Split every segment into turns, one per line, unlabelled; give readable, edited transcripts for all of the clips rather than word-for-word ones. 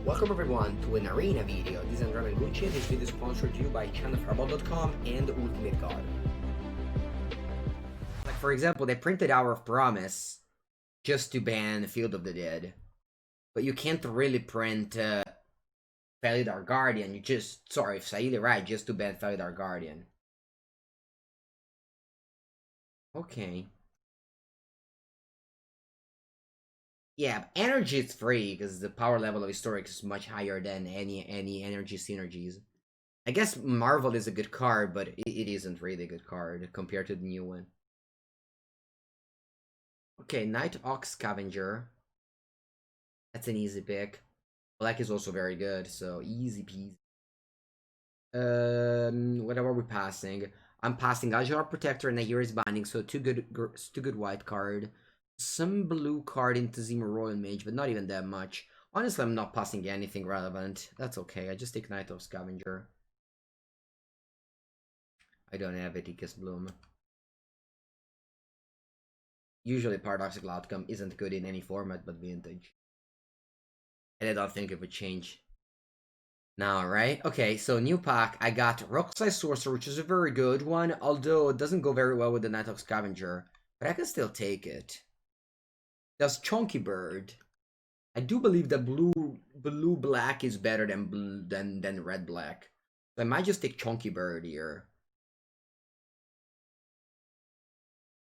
Welcome everyone to an arena video. This is Andrea Mengucci. This video is sponsored to you by channelfireball.com and Ultimate God. Like for example, they printed Hour of Promise just to ban Field of the Dead. But you can't really print Felidar Guardian. You just, sorry, if Saili right, just to ban Felidar Guardian. Okay. Yeah, energy is free because the power level of Historic is much higher than any energy synergies. I guess Marvel is a good card, but it isn't really a good card compared to the new one. Okay, Night Ox Scavenger. That's an easy pick. Black is also very good, so easy peasy. What are we passing? I'm passing Azure Protector and Nahiri's Binding, so two good white card. Some blue card into Zima Royal Mage, but not even that much. Honestly, I'm not passing anything relevant. That's okay. I just take Night of Scavenger. I don't have it, Icus Bloom. Usually, Paradoxical Outcome isn't good in any format but Vintage. And I don't think it would change now, right? Okay, so new pack. I got Rock-Size Sorcerer, which is a very good one, although it doesn't go very well with the Night of Scavenger. But I can still take it. There's Chunky Bird. I do believe that blue black is better than red black. So I might just take Chunky Bird here.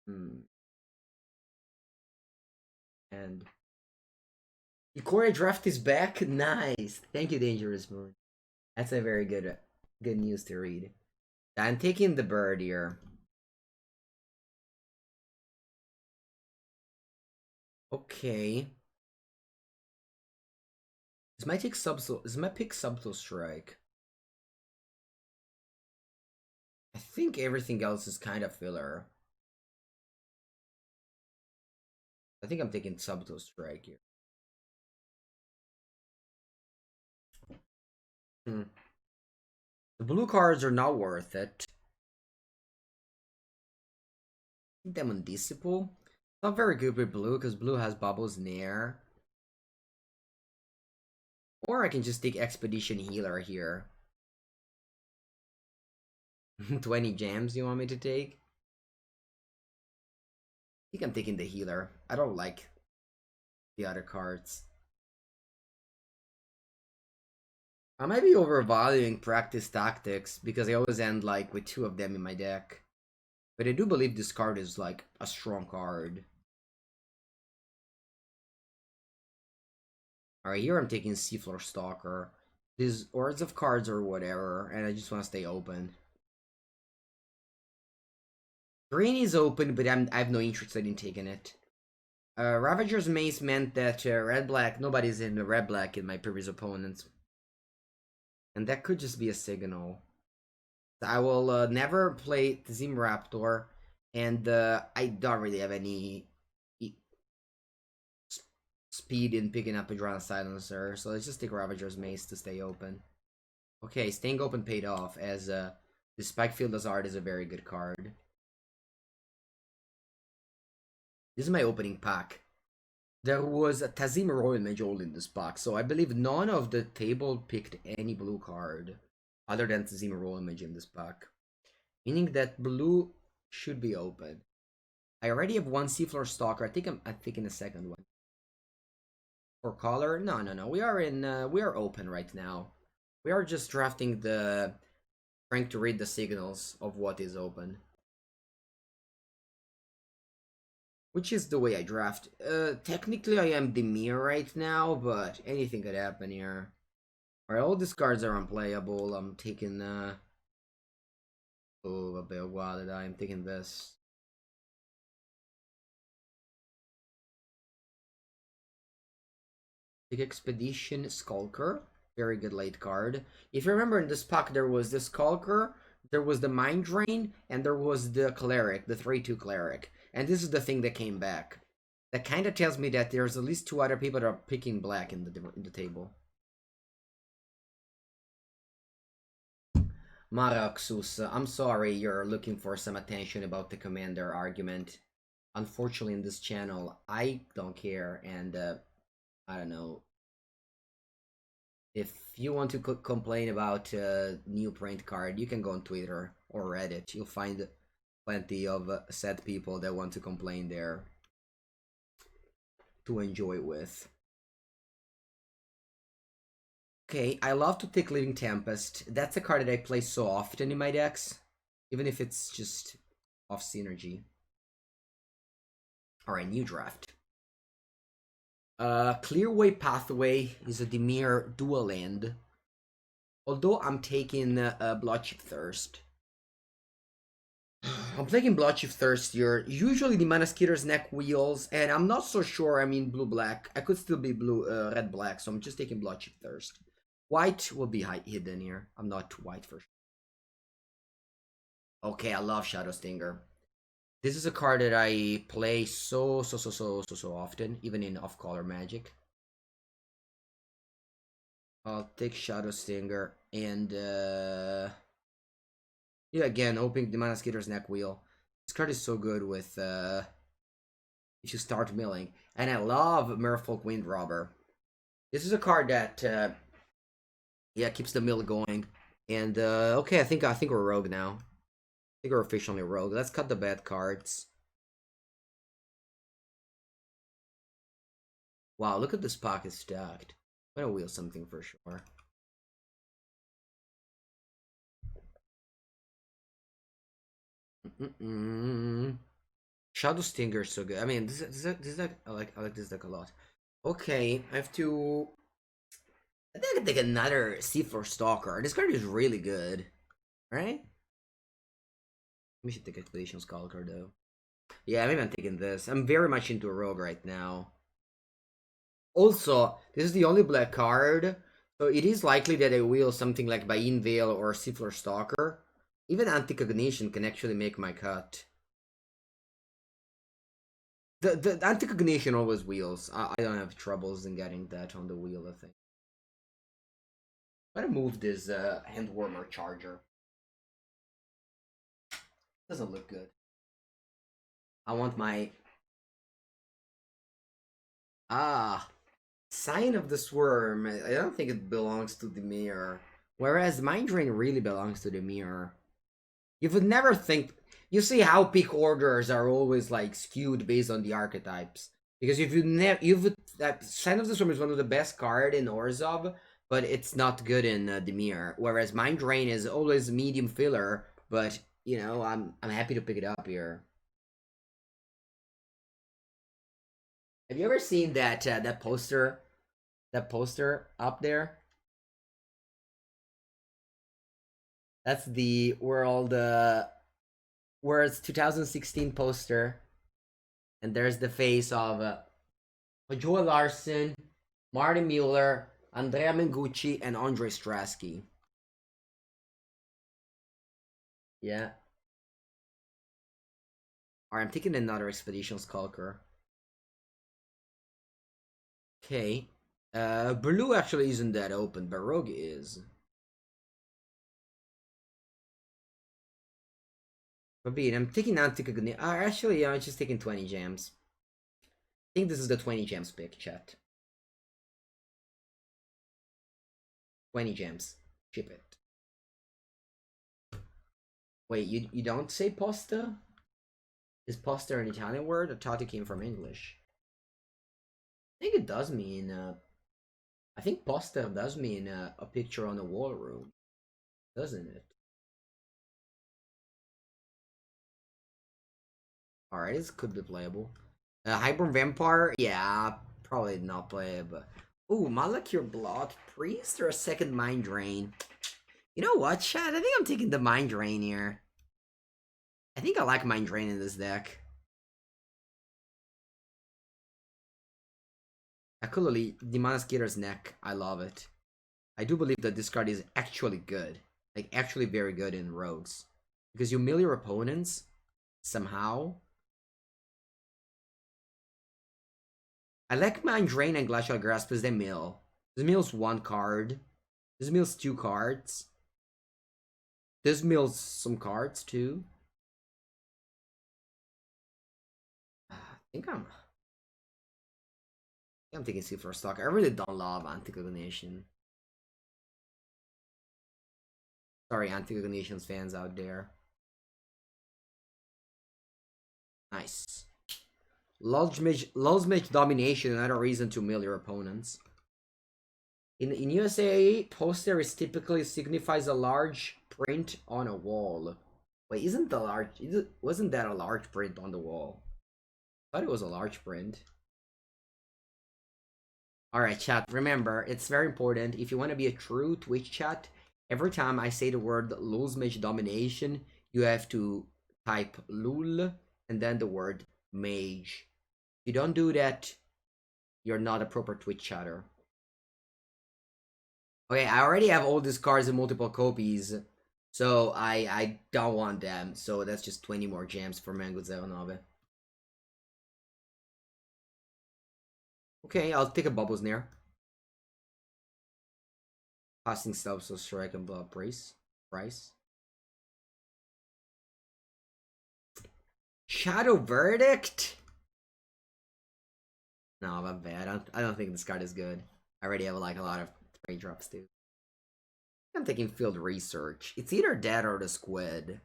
And Ikoria Draft is back. Nice. Thank you, Dangerous Moon. That's a very good news to read. I'm taking the bird here. Okay. This might take Subtle. This might pick Subtle Strike. I think everything else is kind of filler. I think I'm taking Subtle Strike here. The blue cards are not worth it. Demon Disciple. Not very good with blue because blue has bubbles in the air. Or I can just take Expedition Healer here. 20 gems you want me to take? I think I'm taking the healer. I don't like the other cards. I might be overvaluing Practice Tactics because I always end like with 2 of them in my deck. But I do believe this card is like a strong card. Alright, here I'm taking Seafloor Stalker. These Hordes of cards or whatever, and I just want to stay open. Green is open, but I have no interest in taking it. Ravager's Mace meant that red-black, nobody's in the red-black in my previous opponents. And that could just be a signal. I will never play Zim Raptor, and I don't really have any speed in picking up Padrana Silencer, so let's just take Ravager's Mace to stay open. Okay, staying open paid off, as the Spikefield Hazard is a very good card. This is my opening pack. There was a Tazim Royal Mage Old in this pack, so I believe none of the table picked any blue card other than Tazim Royal Mage in this pack. Meaning that blue should be open. I already have one Seafloor Stalker. I think I'm taking the second one. For color? No. We are open right now. We are just drafting trying to read the signals of what is open. Which is the way I draft. Technically I am Dimir right now, but anything could happen here. Alright, all these cards are unplayable. I'm taking, oh, a bit wild. I'm taking this. Take Expedition Skulker. Very good late card. If you remember in this pack, there was the Skulker, there was the Mind Drain, and there was the Cleric, the 3/2 Cleric. And this is the thing that came back. That kind of tells me that there's at least 2 other people that are picking black in the table. Maraxus, I'm sorry you're looking for some attention about the Commander argument. Unfortunately, in this channel, I don't care, and I don't know. If you want to complain about new print card, you can go on Twitter or Reddit. You'll find plenty of sad people that want to complain there to enjoy with. Okay, I love to take Living Tempest. That's a card that I play so often in my decks, even if it's just off synergy. Alright, new draft. Clearway Pathway is a Dimir dual land. Although I'm taking Bloodship Thirst. I'm taking Bloodship Thirst here. Usually the Manaskeeter's neck wheels, and I'm not so sure I mean blue-black. I could still be blue, red-black, so I'm just taking Bloodship Thirst. White will be hidden here. I'm not white for sure. Okay, I love Shadow Stinger. This is a card that I play so often, even in off-color Magic. I'll take Shadow Stinger and yeah, again, opening the Manaskeeter's neck wheel. This card is so good with if you start milling. And I love Merfolk Windrobber. This is a card that yeah, keeps the mill going. And okay, I think we're rogue now. I think we're officially rogue. Let's cut the bad cards. Wow, look at this pocket stacked. I'm gonna wheel something for sure. Shadow Stinger is so good. I mean, this deck, I like this deck a lot. Okay, I have to. I think I can take another C4 Stalker. This card is really good, right? We should take Expedition Skulker though. Yeah, maybe I'm taking this. I'm very much into a rogue right now. Also, this is the only black card, so it is likely that I wheel something like Bain Veil or Sifler Stalker. Even Anti-Cognition can actually make my cut. The Anti-Cognition always wheels. I don't have troubles in getting that on the wheel, I think. I'm gonna move this Handwarmer Charger. Doesn't look good. I want my... Ah, Sign of the Swarm. I don't think it belongs to Dimir. Whereas Mind Drain really belongs to Dimir. You would never think... You see how pick orders are always like skewed based on the archetypes. Because if you never... Sign of the Swarm is one of the best card in Orzhov, but it's not good in Dimir. Whereas Mind Drain is always medium filler, but, you know, I'm happy to pick it up here. Have you ever seen that that poster up there? That's the World's 2016 poster, and there's the face of Joel Larson, Martin Mueller, Andrea Mengucci, and Andre Strasky. Yeah. Alright, I'm taking another Expedition Skulker. Okay. Blue actually isn't that open, but Rogue is. But I'm taking Anti-Cognition. Actually, yeah, I'm just taking 20 gems. I think this is the 20 gems pick, chat. 20 gems. Ship it. Wait, you don't say poster? Is poster an Italian word? I thought it came from English. I think it does mean, I think poster does mean a picture on a wall room, doesn't it? Alright, this could be playable. Hybrid Vampire? Yeah, probably not playable. Ooh, Molecular Blood Priest or a second Mind Drain? You know what, Chad? I think I'm taking the Mind Drain here. I think I like Mind Drain in this deck. Akulali, the Manaskeeter's Neck. I love it. I do believe that this card is actually good. Like, actually very good in Rogues. Because you mill your opponents, somehow. I like Mind Drain and Glacial Grasp because they mill. This mills one card. This mills two cards. This mills some cards too. I think I'm taking C for stock. I really don't love Anti-Cognition. Sorry, anti-Nations fans out there. Nice. Lows mage domination, another reason to mill your opponents. In USA, poster is typically signifies a large print on a wall. Wait, wasn't that a large print on the wall? I thought it was a large print. Alright, chat, remember, it's very important. If you want to be a true Twitch chat, every time I say the word Lul's Mage Domination, you have to type Lul and then the word Mage. If you don't do that, you're not a proper Twitch chatter. Okay, I already have all these cards in multiple copies, so I don't want them. So that's just 20 more gems for Mengucci. Okay, I'll take a Bubbles near. Passing stealth, so strike and blow price. Shadow Verdict? No, I'm bad. I don't think this card is good. I already have like a lot of 3 drops too. I'm taking Field Research. It's either that or the Squid.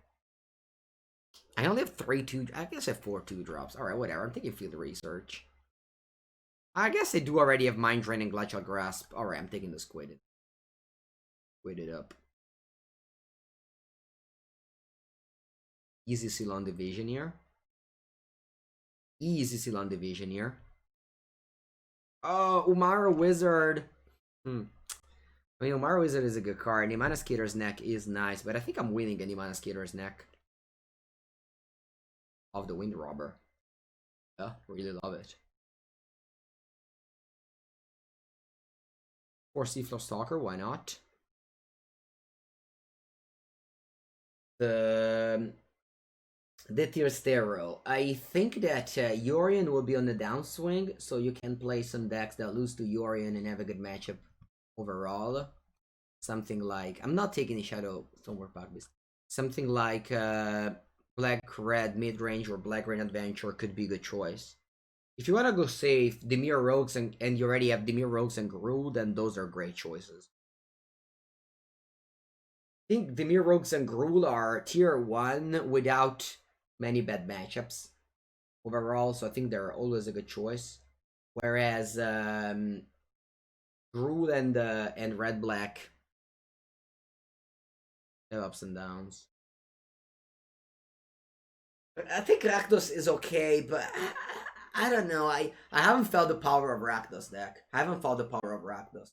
I only have 3 2. I guess I have 4 2 drops. Alright, whatever. I'm taking Field Research. I guess I do already have Mind Drain and Glacial Grasp. Alright, I'm taking the Squid. Squid it up. Easy Ceylon Division here. Easy Ceylon Division here. Oh, Umara Wizard. I mean, Umara Wizard is a good card. Nimana Skater's Neck is nice, but I think I'm winning a Nimana Skater's Neck. Of the Wind Robber. Yeah, really love it. Or Seafloor Stalker, why not? The Tierstero. I think that Yorion will be on the downswing, so you can play some decks that lose to Yorion and have a good matchup overall. Something like, I'm not taking a Shadow Stonework Pack. Something like Black-Red Midrange or Black-Red Adventure could be a good choice. If you want to go safe, Dimir Rogues and you already have Dimir Rogues and Gruul, then those are great choices. I think Dimir Rogues and Gruul are tier 1 without many bad matchups overall, so I think they're always a good choice. Whereas Gruul and Red Black have ups and downs. I think Rakdos is okay, but I don't know. I haven't felt the power of Rakdos deck. I haven't felt the power of Rakdos.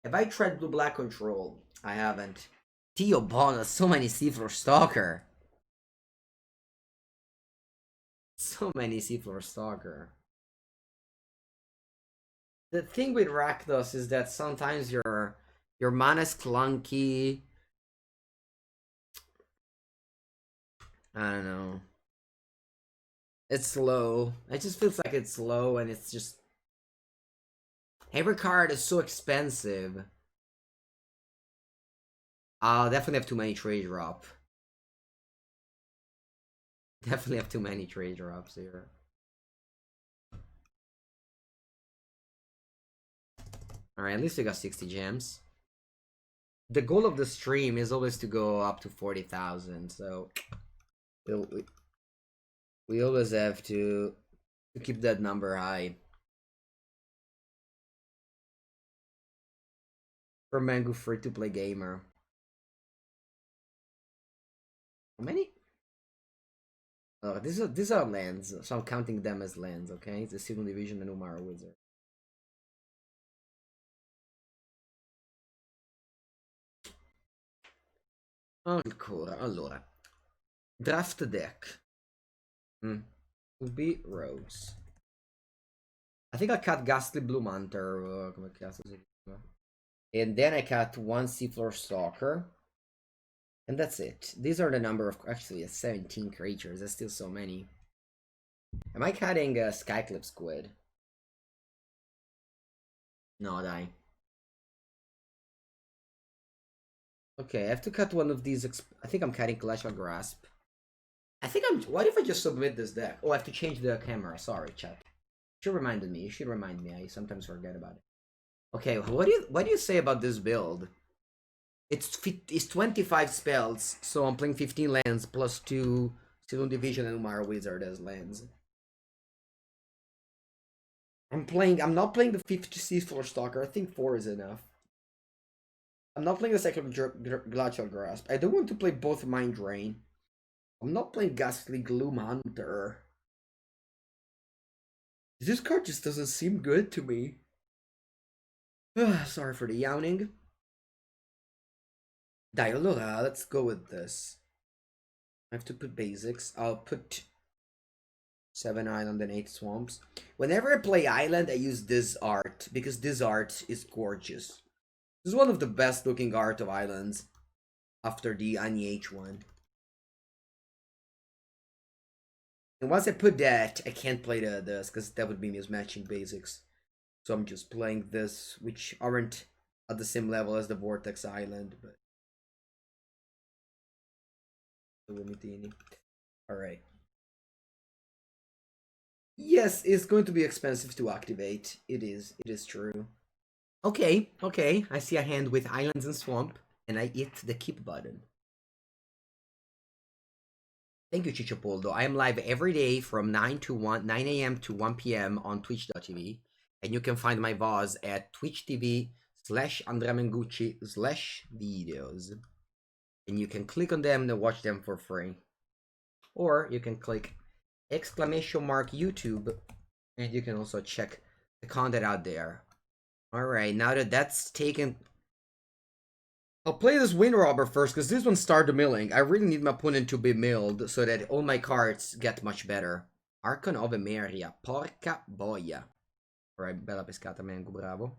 Have I tried Blue Black Control? I haven't. Tio Bonus, so many Seafloor Stalker. So many Seafloor Stalker. The thing with Rakdos is that sometimes your mana's clunky. I don't know. It's slow. It just feels like it's slow and it's just... Every card is so expensive. I'll definitely have too many trade drop. Definitely have too many trade drops here. Alright, at least we got 60 gems. The goal of the stream is always to go up to 40,000, so we always have to keep that number high. For Mango free-to-play gamer. How many? Oh, these are lands, so I'm counting them as lands, okay? It's the Civil Division and Umara Wizard. Ancora, allora. Draft deck. Will be Rogues. I think I cut Ghastly Blue Manter, come cazzo si chiama. And then I cut 1 Seafloor Stalker. And that's it. These are the number of... Actually, it's 17 creatures. That's still so many. Am I cutting a Skyclip Squid? No, dai. Okay, I have to cut one of these. I think I'm cutting Glacial Grasp. I think I'm... What if I just submit this deck? Oh, I have to change the camera. Sorry, chat. You should remind me. You should remind me. I sometimes forget about it. Okay, what do you say about this build? It's 25 spells, so I'm playing 15 lands plus 2 Sylvan Division and Umara Wizard as lands. I'm not playing the 50 Seafloor Stalker. I think 4 is enough. I'm not playing the second Glacial Grasp. I don't want to play both Mind Drain. I'm not playing Ghastly Gloom Hunter. This card just doesn't seem good to me. Sorry for the yawning. Dialora, let's go with this. I have to put basics. I'll put 7 island and 8 swamps. Whenever I play island, I use this art because this art is gorgeous. This is one of the best looking art of islands after the Anih one. And once I put that, I can't play this because that would be mismatching basics. So I'm just playing this, which aren't at the same level as the Vortex Island, but alright. Yes, it's going to be expensive to activate. It is true. Okay, I see a hand with islands and swamp, and I hit the keep button. Thank you, Chichopoldo. I am live every day from 9 a.m. to 1 p.m. on twitch.tv, and you can find my VODs at twitch.tv/Andrea Mengucci/videos. And you can click on them to watch them for free. Or you can click !YouTube, and you can also check the content out there. Alright, now that that's taken... I'll play this Wind Robber first, because this one started milling. I really need my opponent to be milled, so that all my cards get much better. Archon of Emeria, porca boia. Alright, bella pescata, Mango, bravo.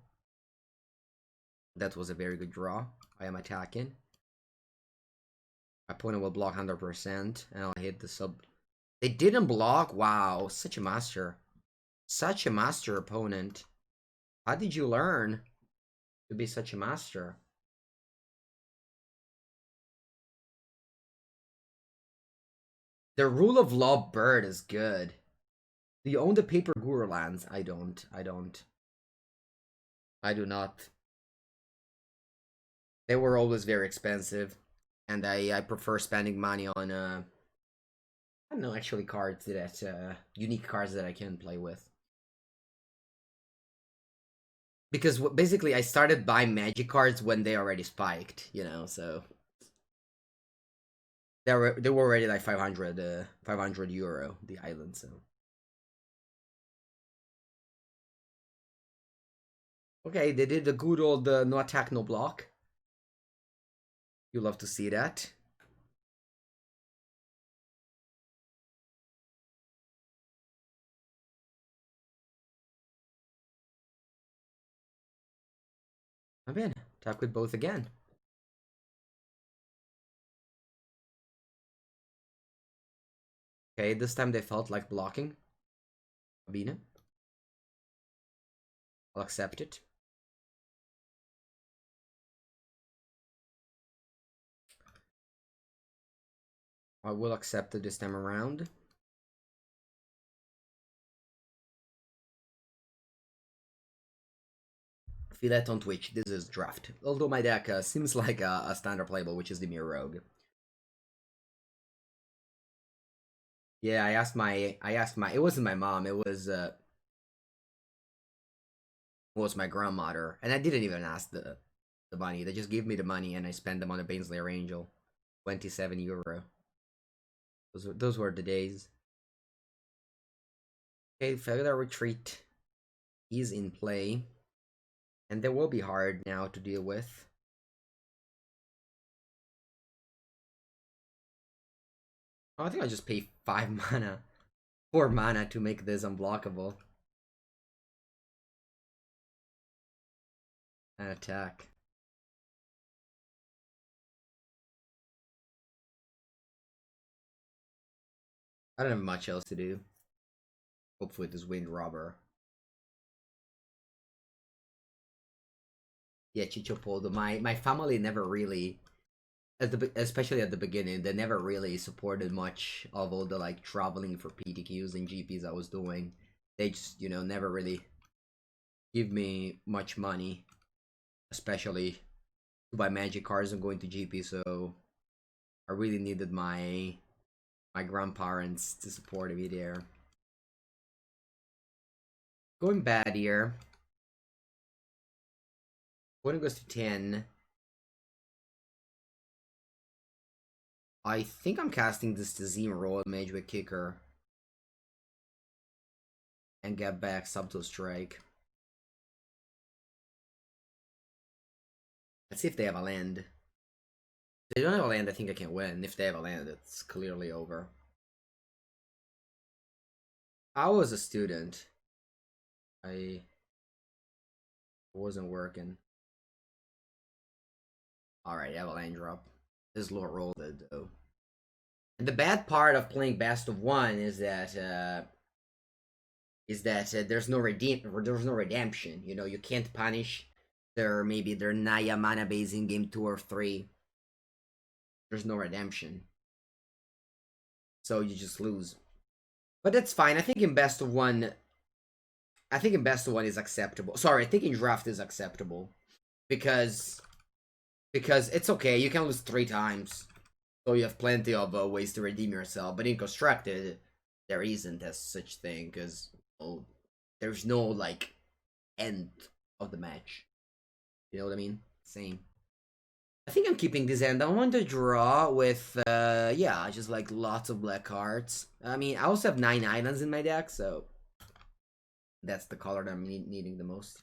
That was a very good draw. I am attacking. My opponent will block 100%, and I'll hit the sub... They didn't block? Wow, such a master. Such a master opponent. How did you learn to be such a master? The Rule of Law bird is good. Do you own the Paper Guru lands? I don't. I do not. They were always very expensive. And I prefer spending money on, I don't know, actually cards that, unique cards that I can play with. Because basically I started buying magic cards when they already spiked, you know, so... They were already like 500 euro, the island, so... Okay, they did the good old no attack, no block. You love to see that. I'm in. Attack with both again. Okay, this time they felt like blocking. Abina. I'll accept it. I will accept it this time around. Feel that on Twitch. This is draft. Although my deck seems like a standard playable, which is Dimir Rogue. Yeah, I asked my, it wasn't my mom, it was my grandmother, and I didn't even ask the money. They just gave me the money, and I spent them on a Baneslayer Angel, 27 euro. Those were the days. Okay, Felidar Retreat is in play, and they will be hard now to deal with. Oh, I think I'll just pay 5 mana, 4 mana to make this unblockable. And attack. I don't have much else to do. Hopefully this Wind Robber. Yeah, Chichopoldo. My family never really, especially at the beginning, they never really supported much of all the like traveling for PTQs and GPs I was doing. They just, you know, never really give me much money, especially to buy magic cards. I'm going to GP, so I really needed my grandparents to support me there. Going bad here. When it goes to 10, I think I'm casting this to Zima roll mage with kicker and get back subtle strike. Let's see if they have a land. If they don't have a land, I think I can win. If they have a land, it's clearly over. I was a student. I wasn't working. Alright, I have a land drop. This Lord rolled it though. And the bad part of playing best of one is that there's no redemption. You know, you can't punish maybe their Naya mana base in game 2 or 3. There's no redemption. So you just lose. But that's fine. I think in best of one is acceptable. Sorry, I think in draft is acceptable. Because it's okay, you can lose 3 times. So you have plenty of ways to redeem yourself. But in constructed, there isn't as such thing, because there's no like end of the match. You know what I mean? Same. I think I'm keeping this end. I want to draw with yeah, just like lots of black cards. I mean, I also have 9 islands in my deck, so that's the color that I'm needing the most.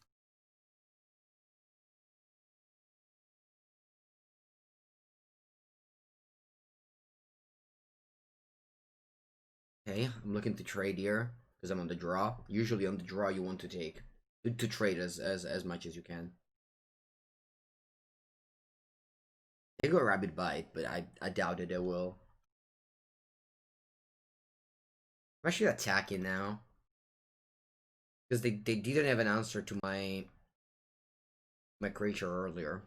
Okay, I'm looking to trade here because I'm on the draw. Usually on the draw you want to take to trade as much as you can. They go rabbit bite, but I doubt it. They will. I'm actually attacking now because they didn't have an answer to my creature earlier.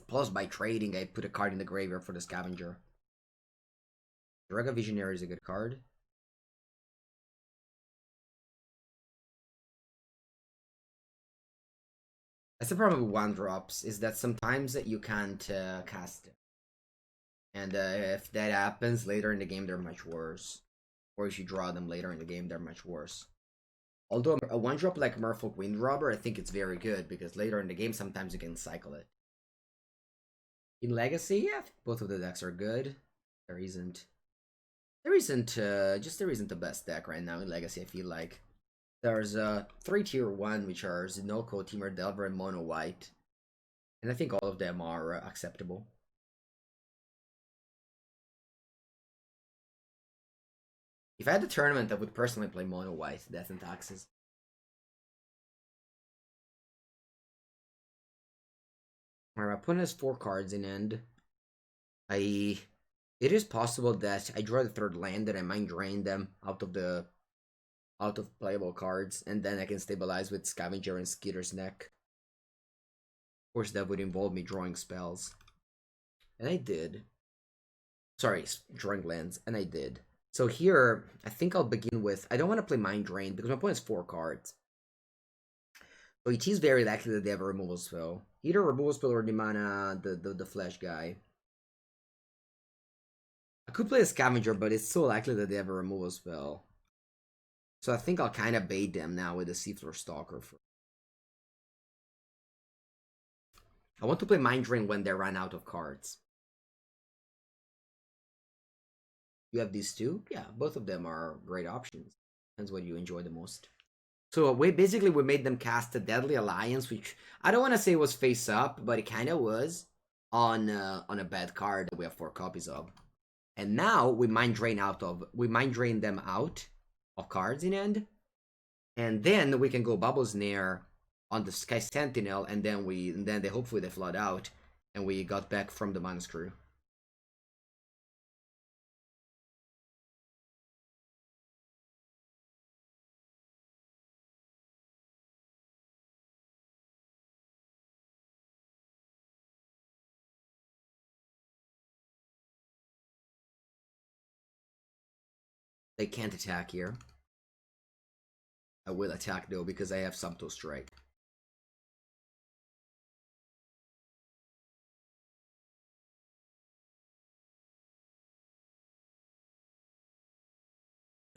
Plus, by trading, I put a card in the graveyard for the scavenger. Draga Visionary is a good card. That's the problem with 1-drops, is that sometimes you can't cast it. And if that happens later in the game, they're much worse. Or if you draw them later in the game, they're much worse. Although a 1-drop like Merfolk Windrobber, I think it's very good, because later in the game, sometimes you can cycle it. In Legacy, yeah, I think both of the decks are good. There isn't the best deck right now in Legacy, I feel like. There's 3 tier 1, which are Zinoko, Temur Delver, and Mono White. And I think all of them are acceptable. If I had a tournament, I would personally play Mono White, Death and Taxes. My opponent has 4 cards in end. It is possible that I draw the 3rd land and I mind drain them out of playable cards, and then I can stabilize with Scavenger and Skitter's Neck. Of course, that would involve me drawing spells. And I did. Sorry, drawing lands, and I did. So here, I think I'll begin with... I don't want to play Mind Drain, because my opponent has 4 cards. So it is very likely that they have a removal spell. Either removal spell or the mana, the flash guy. I could play a Scavenger, but it's so likely that they have a removal spell. So I think I'll kind of bait them now with the Seafloor Stalker. I want to play Mind Drain when they run out of cards. You have these 2? Yeah, both of them are great options. Depends what you enjoy the most. So we made them cast a Deadly Alliance, which I don't want to say was face up, but it kind of was on a bad card that we have 4 copies of. And now we mind drain them out of cards in end, and then we can go Bubble Snare on the Sky Sentinel, and then they hopefully they flood out, and we got back from the Mana Screw. They can't attack here. I will attack though because I have Subtle Strike.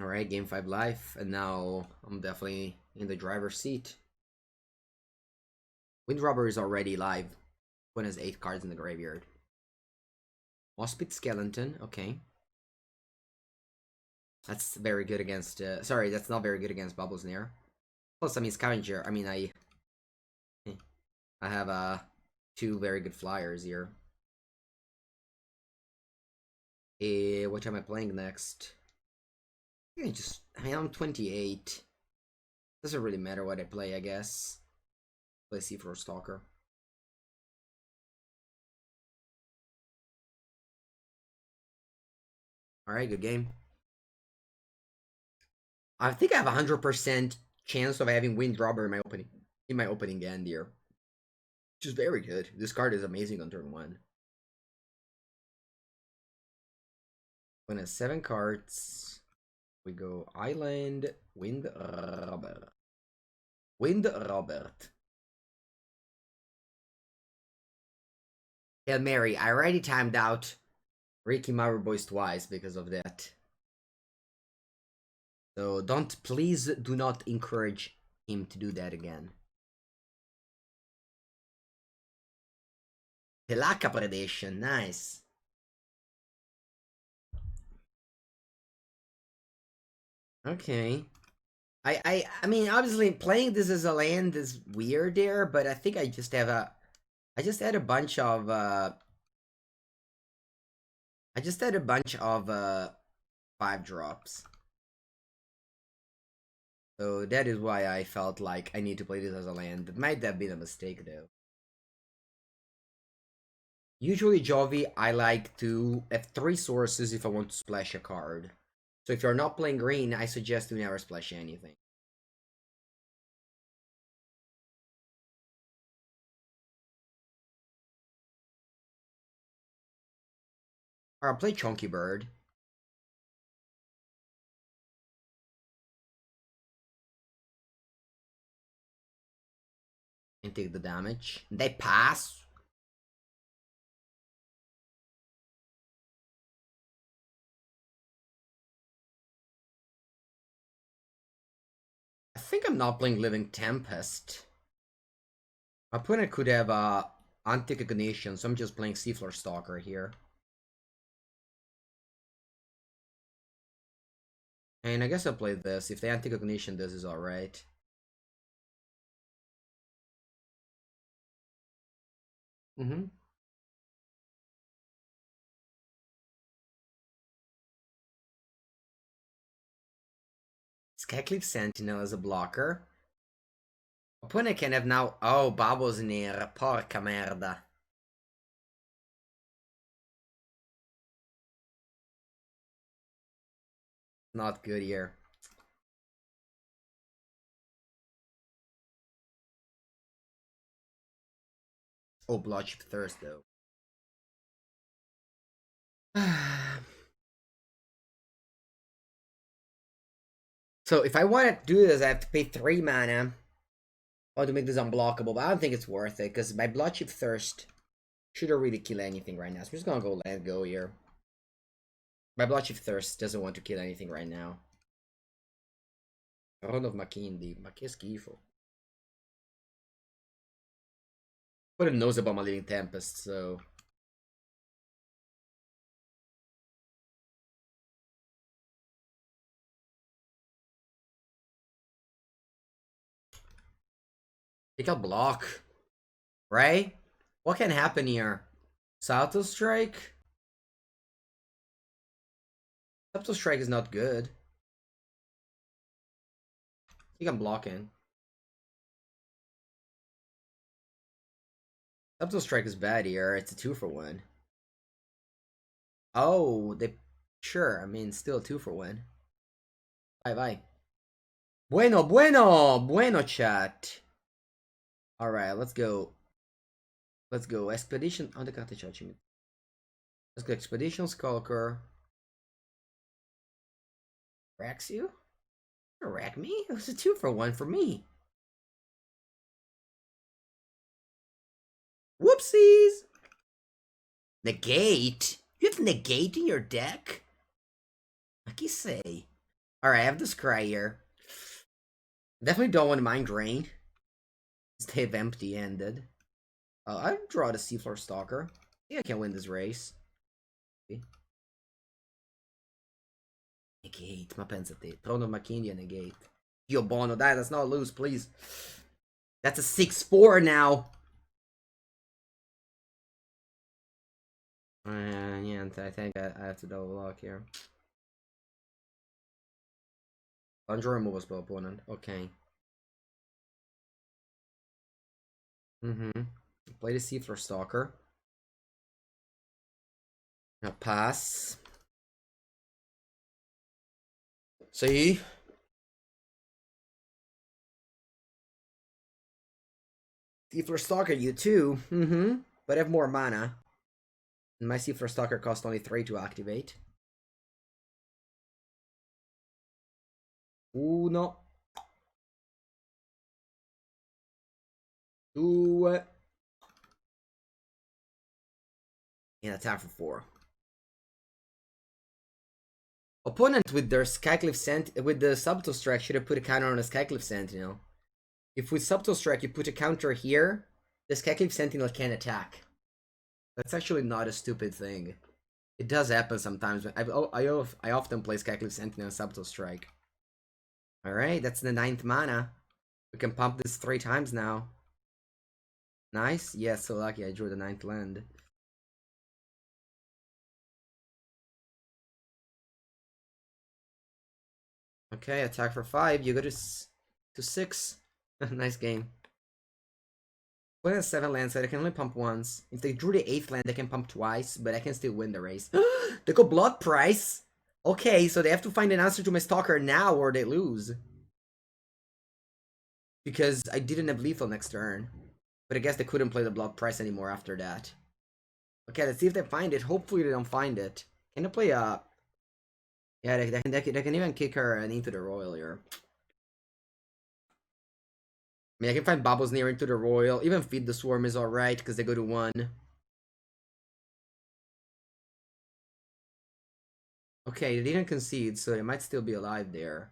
Alright, game 5 life, and now I'm definitely in the driver's seat. Wind Robber is already live. One has 8 cards in the graveyard. Mospit Skeleton, okay. That's very good against, sorry, that's not very good against Bubbles Nair. Plus, I mean, Scavenger, I mean, I have, 2 very good flyers here. What am I playing next? I mean, I'm 28. Doesn't really matter what I play, I guess. Play Seafloor Stalker. Alright, good game. I think I have 100% chance of having Wind Robber in my opening end here. Which is very good. This card is amazing on turn 1. When has 7 cards. We go Island, Wind Robber. Wind Robert. Hail Mary, I already timed out Ricky Mauer Boys twice because of that. So please do not encourage him to do that again. Pelaka Predation, nice. Okay. I mean, obviously playing this as a land is weird there, but I think I just had a bunch of I just had a bunch of 5 drops. So that is why I felt like I need to play this as a land. That might have been a mistake though. Usually Jovi, I like to have 3 sources if I want to splash a card. So if you're not playing green, I suggest you never splash anything. Or I'll play Chunky Bird. And take the damage. They pass. I think I'm not playing Living Tempest. My opponent could have Anti-Cognition, so I'm just playing Seafloor Stalker here. And I guess I'll play this. If the Anti-Cognition, this is alright. Mm-hmm. Skycleave Sentinel as a blocker. Opponent can have now... Oh, Babos Nair. Porca merda. Not good here. Oh, Bloodship Thirst, though. So, if I want to do this, I have to pay 3 mana. Or to make this unblockable, but I don't think it's worth it, because my Bloodship Thirst shouldn't really kill anything right now. So I'm just gonna go land go here. My Bloodship Thirst doesn't want to kill anything right now. Round of Makindi. Ma che schifo. But it knows about my Living Tempest, so... Take out block. Right? What can happen here? Salto Strike? Salto Strike is not good. I think I'm blocking. Salto Strike is bad here. It's a 2-for-1. Oh, they... Sure, I mean, still 2-for-1. Bye bye. Bueno, bueno! Bueno, chat. Alright, let's go. Let's go. Expedition... Oh, the concat-section. Let's go. Expedition Skulker. Racks you? Rack me? It was a 2-for-1 for me. Whoopsies! Negate? You have negate in your deck? What can you say? Alright, I have this cry here. Definitely don't want Mind Drain. Stay empty-handed. I draw the Seafloor Stalker. I think I can win this race. Negate, ma pensate. Trono Macchini negate. Dio Bono, dai, let's not lose, please. That's a 6-4 now. Niente, I think I have to double lock here. Conjure removal spell opponent. Okay. Play the Seafloor Stalker. Now pass. See? Seafloor Stalker, you too. But I have more mana. And my Seafloor Stalker costs only 3 to activate. Uno. Due. And attack for 4. Opponent with their Skycliff with the Subtle Strike should have put a counter on a Skycliff Sentinel. If with Subtle Strike you put a counter here, the Skycliff Sentinel can attack. That's actually not a stupid thing. It does happen sometimes. I often play Skycliff Sentinel and Subtle Strike. Alright, that's the 9th mana. We can pump this 3 times now. Nice. Yes, yeah, so lucky I drew the 9th land. Okay, attack for 5. You go to 6. Nice game. When has 7 lands, so I can only pump once. If they drew the 8th land, they can pump twice, but I can still win the race. They go Blood Price. Okay, so they have to find an answer to my Stalker now, or they lose. Because I didn't have lethal next turn. But I guess they couldn't play the Blood Price anymore after that. Okay, let's see if they find it. Hopefully they don't find it. Can they play a... Yeah, they can even kick her into the Royal here. I mean, I can find Bubbles near into the Royal. Even Feed the Swarm is alright, because they go to 1. Okay, they didn't concede, so they might still be alive there.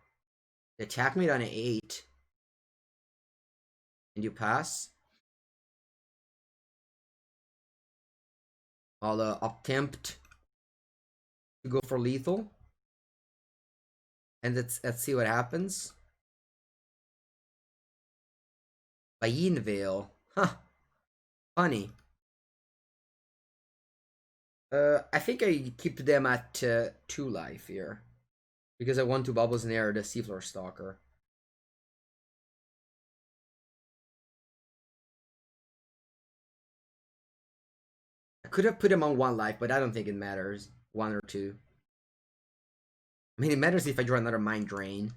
They attack me on an 8. And you pass? I'll attempt to go for lethal. And let's see what happens. Bayinvale. Huh. Funny. I think I keep them at 2 life here. Because I want 2 bubbles near the Seafloor Stalker. I could have put him on 1 life, but I don't think it matters. 1 or 2. I mean, it matters if I draw another Mind Drain.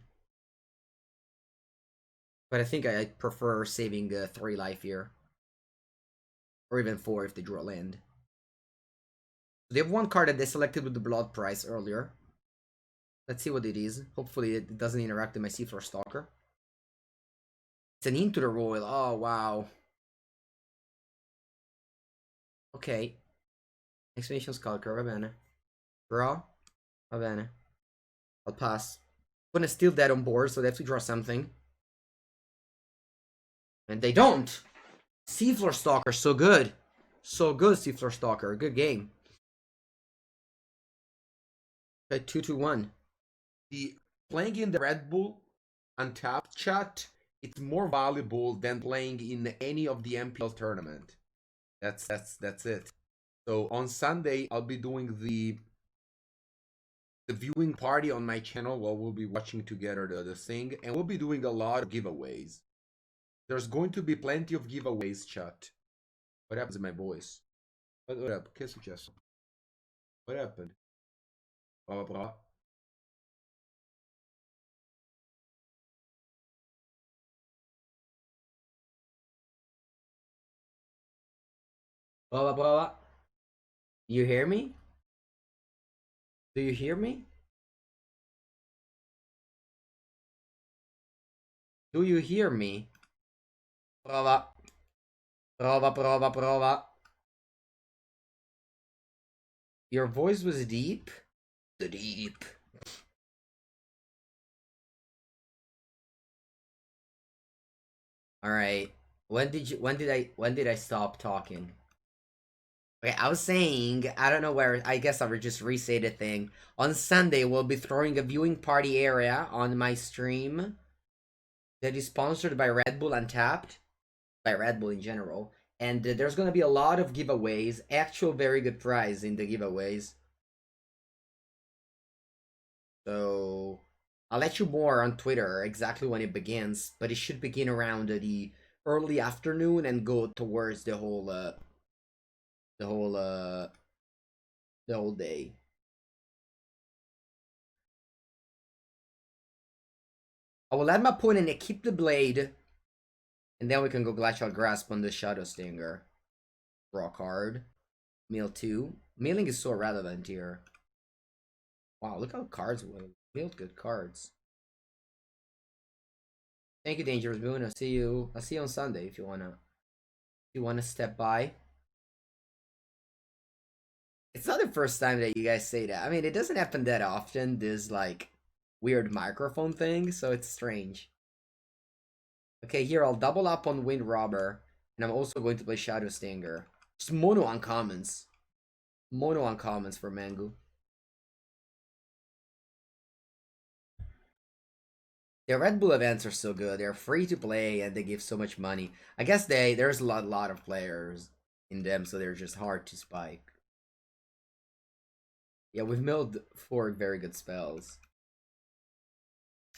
But I think I prefer saving 3 life here. Or even 4 if they draw a land. They have 1 card that they selected with the Blood Price earlier. Let's see what it is. Hopefully it doesn't interact with my Seafloor Stalker. It's an Into the Royal. Oh, wow. Ok. Expedition Skulker, va bene. Draw. Va bene. I'll pass. I'm gonna steal that on board, so they have to draw something. And they don't! Seafloor Stalker, so good. So good, Seafloor Stalker. Good game. Okay, 2-2-1.
The playing in the Red Bull Untapped chat, it's more valuable than playing in any of the MPL tournament. That's it. So on Sunday I'll be doing the viewing party on my channel while we'll be watching together the thing, and we'll be doing a lot of giveaways. There's going to be plenty of giveaways, chat. What happens in my voice? What happened? Que successo? What happened? Blah blah blah.
Blah, blah, blah, blah. You hear me? Do you hear me? Do you hear me? Prova. Prova, prova, prova. Your voice was deep? The deep. All right. When did I stop talking? Okay, I was saying, I don't know where, I guess I would just re-say the thing. On Sunday, we'll be throwing a viewing party area on my stream that is sponsored by Red Bull Untapped, by Red Bull in general. And there's gonna be a lot of giveaways, actual very good prize in the giveaways. So I'll let you more on Twitter exactly when it begins, but it should begin around the early afternoon and go towards the whole the whole day. I will add my point and keep the blade, and then we can go Glacial Grasp on the Shadow Stinger. Draw card. Mill 2. Milling is so relevant here. Wow, look how cards will build good cards. Thank you, Dangerous Moon. I'll see you on Sunday if you wanna step by. It's not the first time that you guys say that. I mean, it doesn't happen that often, this like weird microphone thing, so it's strange. Okay, here I'll double up on Wind Robber, and I'm also going to play Shadow Stinger. Just mono uncommons. Mono uncommons for Mangu. The Red Bull events are so good. They're free to play and they give so much money. I guess there's a lot of players in them, so they're just hard to spike. Yeah, we've milled 4 very good spells.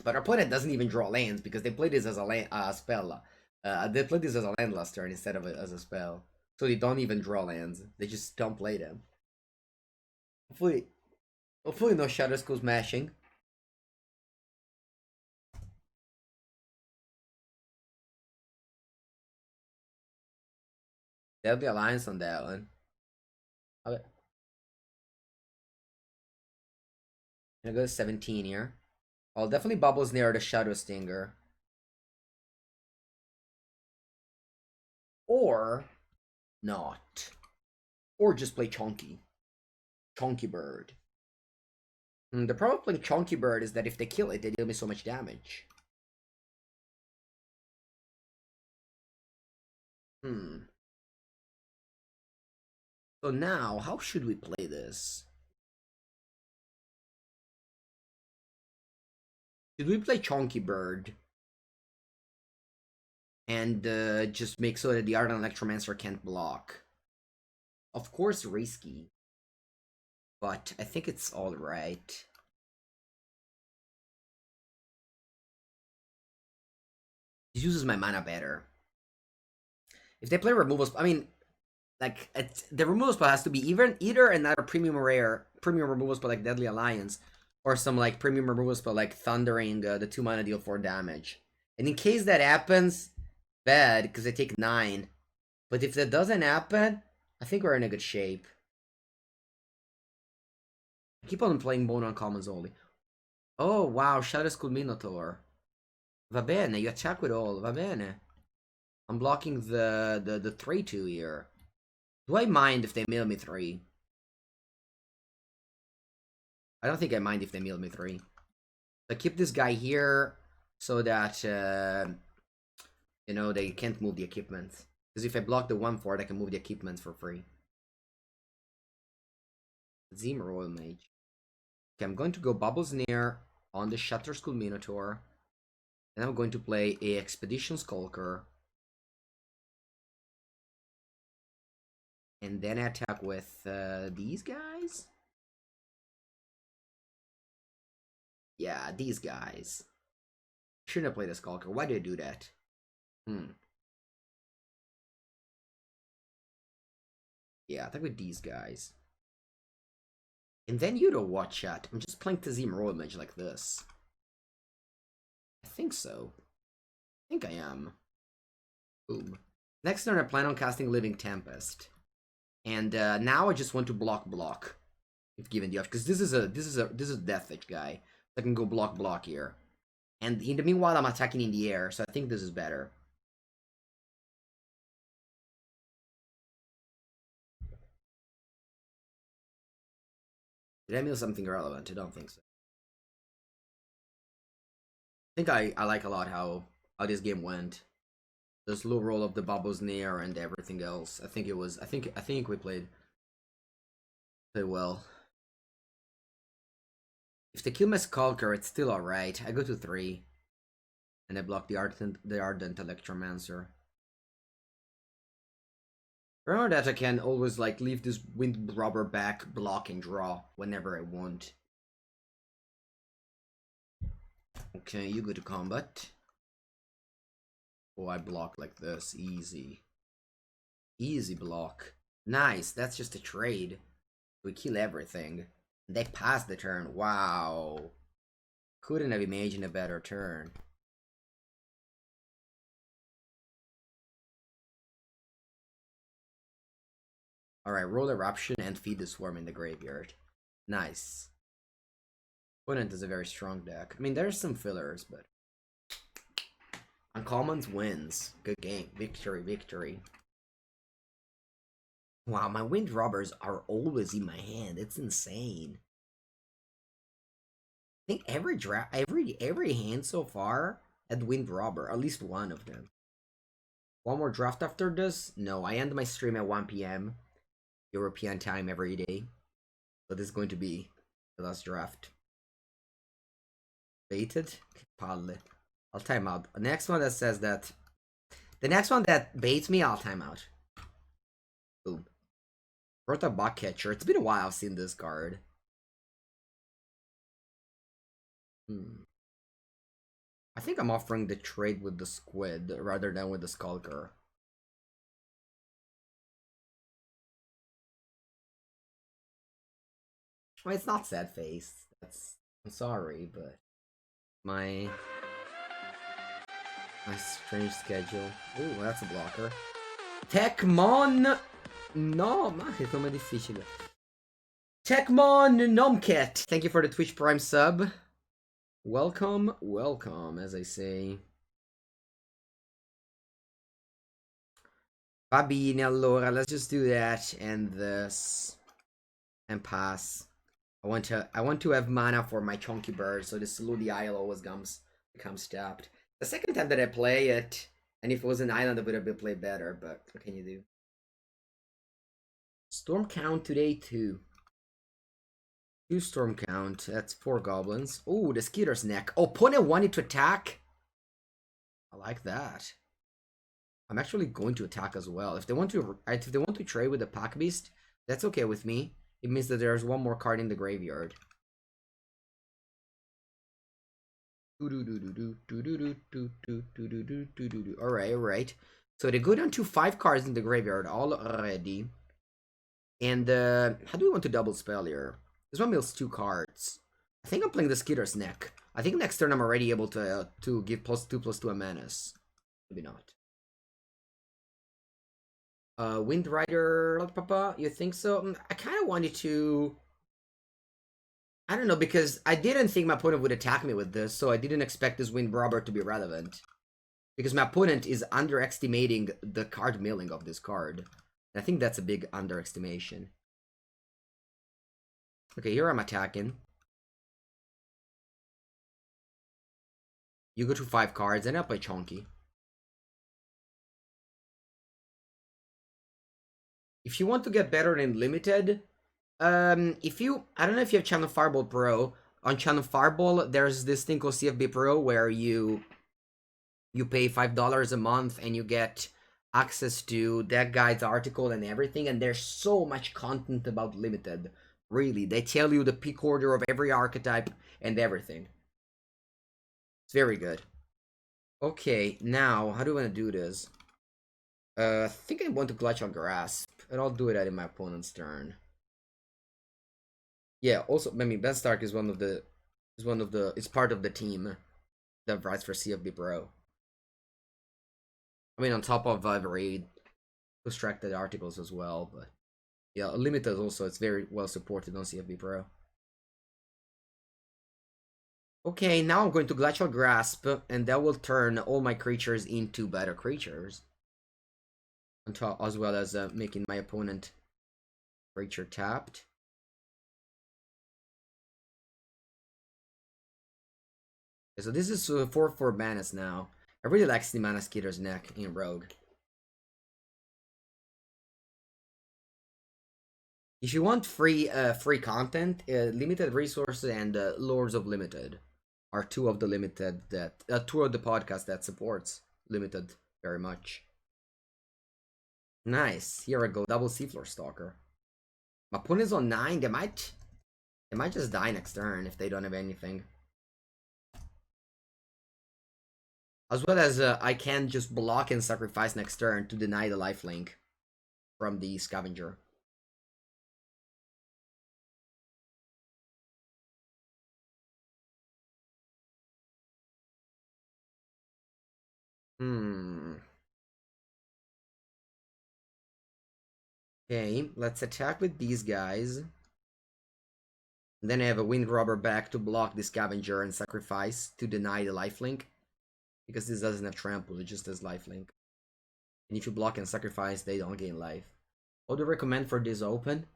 But our opponent doesn't even draw lands because they play this as a spell. They play this as a land last turn instead of as a spell. So they don't even draw lands. They just don't play them. Hopefully, hopefully no Shadow Skull smashing. There'll be alliance on that one. Okay. I'm gonna go 17 here. I'll definitely bubbles near the Shadow Stinger. Or not. Or just play Chonky. Chonky Bird. The problem with playing Chonky Bird is that if they kill it, they deal me so much damage. So now, how should we play this? Should we play Chonky Bird? And just make so that the Ardent Electromancer can't block? Of course, risky. But I think it's alright. He uses my mana better. If they play removal, I mean, like the removal spell has to be either another premium removal spell like Deadly Alliance, or some like premium removal spell like Thundering, the 2 mana deal 4 damage. And in case that happens, bad because they take 9. But if that doesn't happen, I think we're in a good shape. I keep on playing Bone on commons only. Oh wow, Shadow Skull Minotaur. Va bene, you attack with all. Va bene. I'm blocking the 3/2 here. Do I mind if they mill me 3? I don't think I mind if they mill me 3. I keep this guy here so that you know, they can't move the equipment. Because if I block the 1/4, I can move the equipment for free. Zim Royal Mage. Okay, I'm going to go Bubbles Near on the Shutter School Minotaur. And I'm going to play a Expedition Skulker. And then I attack with these guys? Yeah, these guys. Shouldn't have played a Skulker. Why did I do that? Yeah, attack with these guys. And then you don't watch chat. I'm just playing Tazim Royal Mage like this. I think so. I think I am. Boom. Next turn I plan on casting Living Tempest. And now I just want to block. If given the option. Because this is a Death Edge guy. So I can go block here. And in the meanwhile I'm attacking in the air, so I think this is better. Did I miss something relevant? I don't think so. I think I like a lot how this game went. The slow roll of the bubbles near and everything else. I think it was. I think we played well. If they kill my Skulker, it's still alright. I go to 3. And I block the Ardent Electromancer. Remember that I can always like leave this Wind Robber back, block and draw whenever I want. Okay, you go to combat. Oh, I block like this. Easy. Easy block. Nice, that's just a trade. We kill everything. They pass the turn. Wow. Couldn't have imagined a better turn. Alright, roll Eruption and feed the Swarm in the graveyard. Nice. Opponent is a very strong deck. I mean, there's some fillers, but... Uncommons wins. Good game. Victory, victory. Wow, my Wind Robbers are always in my hand. It's insane. I think every hand so far had Wind Robber. At least one of them. One more draft after this? No, I end my stream at 1 p.m. European time every day. So this is going to be the last draft. Baited? Palle. I'll time out. The next one that says that... The next one that baits me, I'll time out. Boom. Rota Buck Catcher. It's been a while I've seen this card. I think I'm offering the trade with the Squid rather than with the Skulker. Well, it's not sad face. I'm sorry, but my strange schedule. Ooh, that's a blocker. Tekmon! No, ma che nome difficile. Tekmon Nomket! Thank you for the Twitch Prime sub. Welcome, welcome, as I say. Va bene, allora, let's just do that and this. And pass. I want to have mana for my Chunky Bird, so the Saludi Isle always becomes tapped. The second time that I play it, and if it was an island, it would have been played better, but what can you do? Storm count today, 2. 2 storm count, that's 4 goblins. Oh, the Skeeter's Neck. Oh, opponent wanted to attack? I like that. I'm actually going to attack as well. If they want to trade with the Pack Beast, that's okay with me. It means that there's one more card in the graveyard. Alright. So they go down to 5 cards in the graveyard already. And how do we want to double spell here? This one mills 2 cards. I think I'm playing the Skeeter's Neck. I think next turn I'm already able to give +2/+2 a menace. Maybe not. Wind Rider, Papa, you think so? I kind of wanted to... I don't know, because I didn't think my opponent would attack me with this, so I didn't expect this Wind Robber to be relevant. Because my opponent is underestimating the card milling of this card. I think that's a big underestimation. Okay, here I'm attacking. You go to 5 cards, and I'll play Chonky. If you want to get better in Limited, I don't know if you have Channel Fireball Pro. On Channel Fireball, there's this thing called CFB Pro where you pay $5 a month and you get access to that guy's article and everything, and there's so much content about Limited. Really, they tell you the pick order of every archetype and everything. It's very good. Okay, now, how do I want to do this? I think I want to Clutch on Grasp, and I'll do it in my opponent's turn. Yeah, also, I mean, Ben Stark is it's part of the team that writes for CFB Pro. I mean, on top of very distracted articles as well, but yeah, Limited also, it's very well supported on CFB Pro. Okay, now I'm going to Glacial Grasp, and that will turn all my creatures into better creatures. On top, as well as making my opponent creature tapped. So this is 4/4 banners now. I really like Mana Skater's neck in Rogue. If you want free content, Limited Resources and Lords of Limited are two of the limited that two of the podcasts that supports Limited very much. Nice. Here I go. Double Seafloor Stalker. My opponent is on 9. They might just die next turn if they don't have anything. As well as I can just block and sacrifice next turn to deny the lifelink from the Scavenger. Okay, let's attack with these guys. And then I have a Wind Robber back to block the Scavenger and sacrifice to deny the lifelink. Because this doesn't have trample, it just has lifelink. And if you block and sacrifice, they don't gain life. What do I recommend for this open?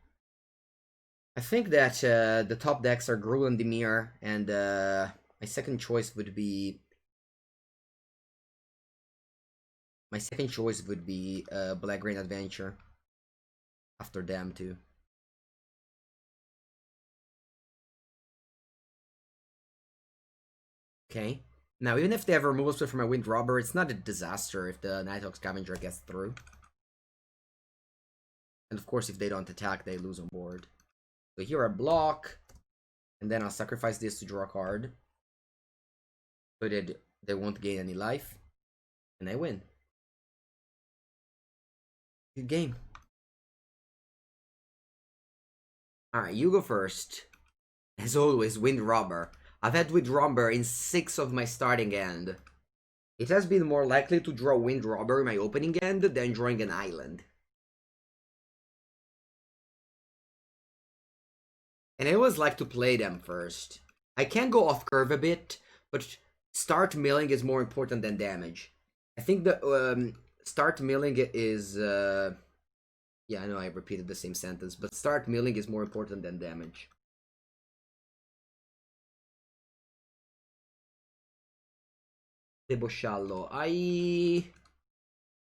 I think that the top decks are Gruul and Dimir, and my second choice would be Black Green Adventure. After them too. Okay. Now, even if they have removal split from my Wind Robber, it's not a disaster if the Nighthawk Scavenger gets through. And of course, if they don't attack, they lose on board. So here I block, and then I'll sacrifice this to draw a card. So that they won't gain any life. And I win. Good game. Alright, you go first. As always, Wind Robber. I've had Wind Robber in 6 of my starting end. It has been more likely to draw Wind Robber in my opening end than drawing an island. And I always like to play them first. I can go off curve a bit, but start milling is more important than damage. I think the start milling is... yeah, I know I repeated the same sentence, but start milling is more important than damage. Debosciallo. I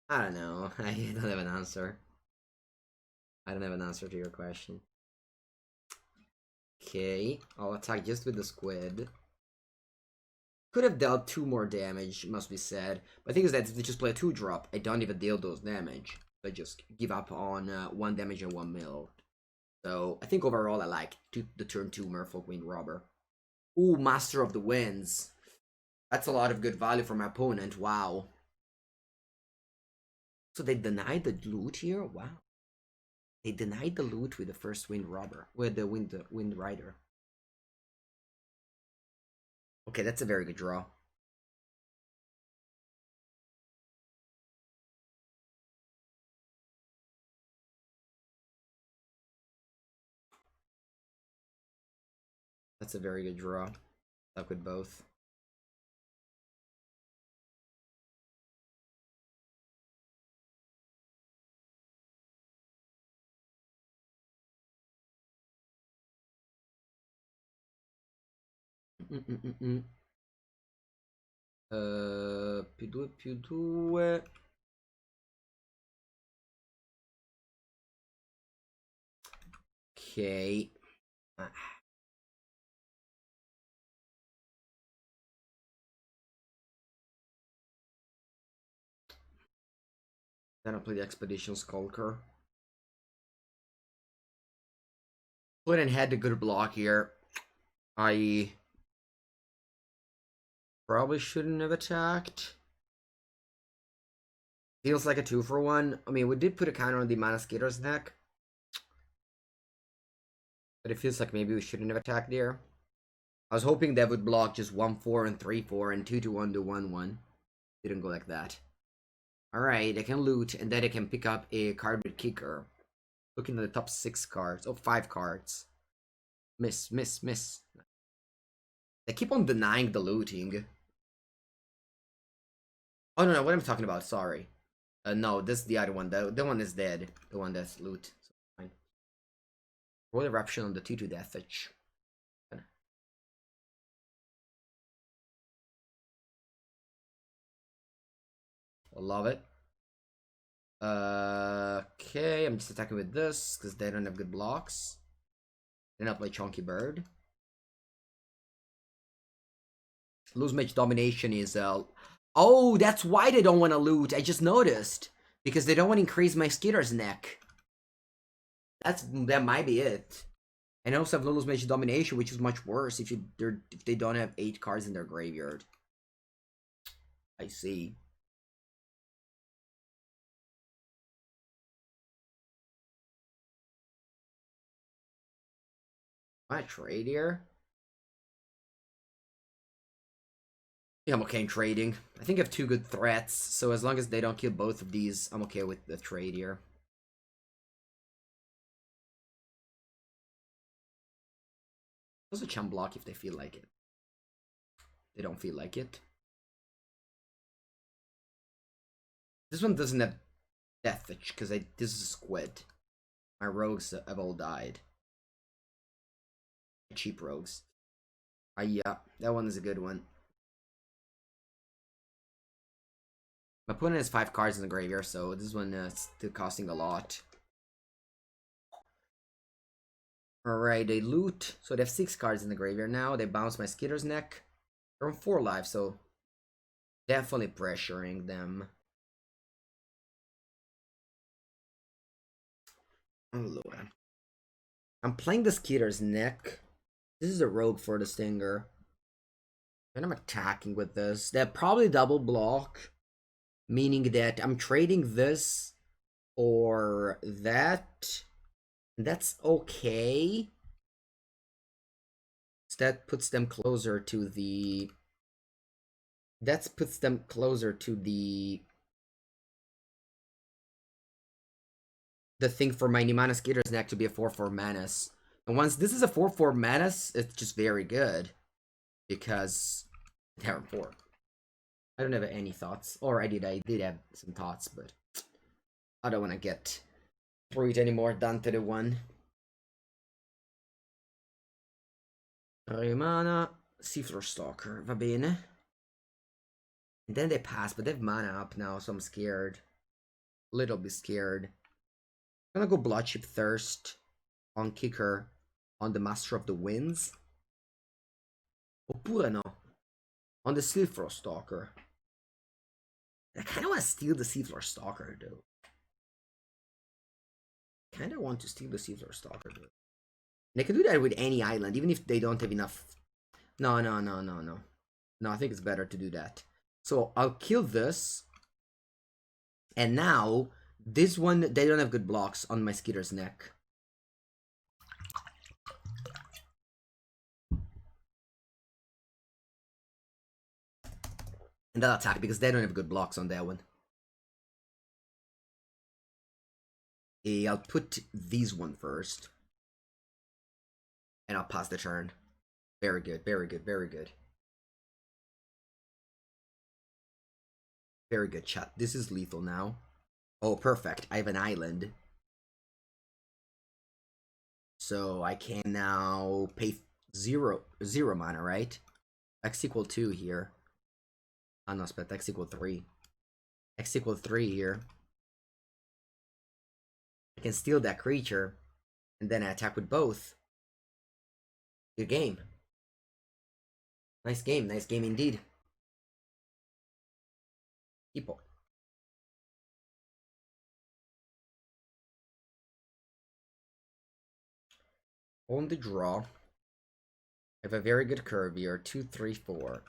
don't know. I don't have an answer. I don't have an answer to your question. Okay, I'll attack just with the squid. Could have dealt 2 more damage, must be said. But the thing is that if they just play a 2-drop, I don't even deal those damage. I just give up on 1 damage and 1 mil. So I think overall I like the turn 2 Merfolk Wind Robber. Ooh, Master of the Winds. That's a lot of good value for my opponent. Wow. So they denied the loot here? Wow. They denied the loot with the first Wind Robber. With the Wind Rider. Okay, that's a very good draw. That's a very good draw. Stuck with both. più 2. Ok. Then I'll play the Expedition Skulker. Put and had a good block here. I probably shouldn't have attacked. Feels like a 2-for-1. I mean, we did put a counter on the Mana Skater's neck. But it feels like maybe we shouldn't have attacked there. I was hoping that would block just 1-4 and 3-4 and 2-1 to 1-1. Didn't go like that. Alright, I can loot and then I can pick up a card with Kicker. Looking at the top 6 cards. Oh, 5 cards. Miss. They keep on denying the looting. Oh, no, what am I talking about? Sorry. No, this is the other one. The one is dead. The one that's loot. So fine. Roll Eruption on the 2-2 Deathwitch. love it. Okay, I'm just attacking with this because they don't have good blocks. Then I'll play Chunky Bird. Lose Mage Domination is oh, that's why they don't want to loot. I just noticed. Because they don't want to increase my Skitter's neck. That might be it. And I also have Lulu's Mage Domination, which is much worse if they don't have 8 cards in their graveyard. I see. I trade here. Yeah, I'm okay in trading. I think I have 2 good threats, so as long as they don't kill both of these, I'm okay with the trade here. Also chump block if they feel like it. They don't feel like it. This one doesn't have Deathwitch, because this is a squid. My rogues have all died. Cheap rogues. Yeah, that one is a good one. My opponent has 5 cards in the graveyard, so this one is still costing a lot. Alright, they loot. So they have 6 cards in the graveyard now. They bounce my Skitter's neck. They're on 4 lives, so definitely pressuring them. Oh lord. I'm playing the Skitter's neck. This is a rogue for the Stinger. And I'm attacking with this. They probably double block. Meaning that I'm trading this or that. That's okay. So that puts them closer to the... That puts them closer to the thing for my Nimana Skitter's neck to be a 4/4 Menace. And once this is a 4/4 Menace, it's just very good. Because they're 4. I don't have any thoughts. Or I did have some thoughts, but I don't want to get through it anymore. Down to the 1. Mana, Seafloor Stalker, va bene. And then they pass, but they have mana up now, so I'm scared. A little bit scared. I'm gonna go Bloodship Thirst on Kicker on the Master of the Winds. Oppure no, on the Seafloor Stalker. I kind of want to steal the Seafloor Stalker, though. Kind of want to steal the Seafloor Stalker, though. And I can do that with any island, even if they don't have enough. No. No, I think it's better to do that. So I'll kill this. And now, this one, they don't have good blocks on my Skitter's neck. And they'll attack because they don't have good blocks on that one. I'll put these one first. And I'll pass the turn. Very good, very good, very good. Very good, chat. This is lethal now. Oh, perfect. I have an island. So I can now pay zero mana, right? X equal 2 here. Oh no, but X equal 3. X equal 3 here. I can steal that creature. And then I attack with both. Good game. Nice game indeed. People. On the draw. I have a very good curve here. 2, 3, 4.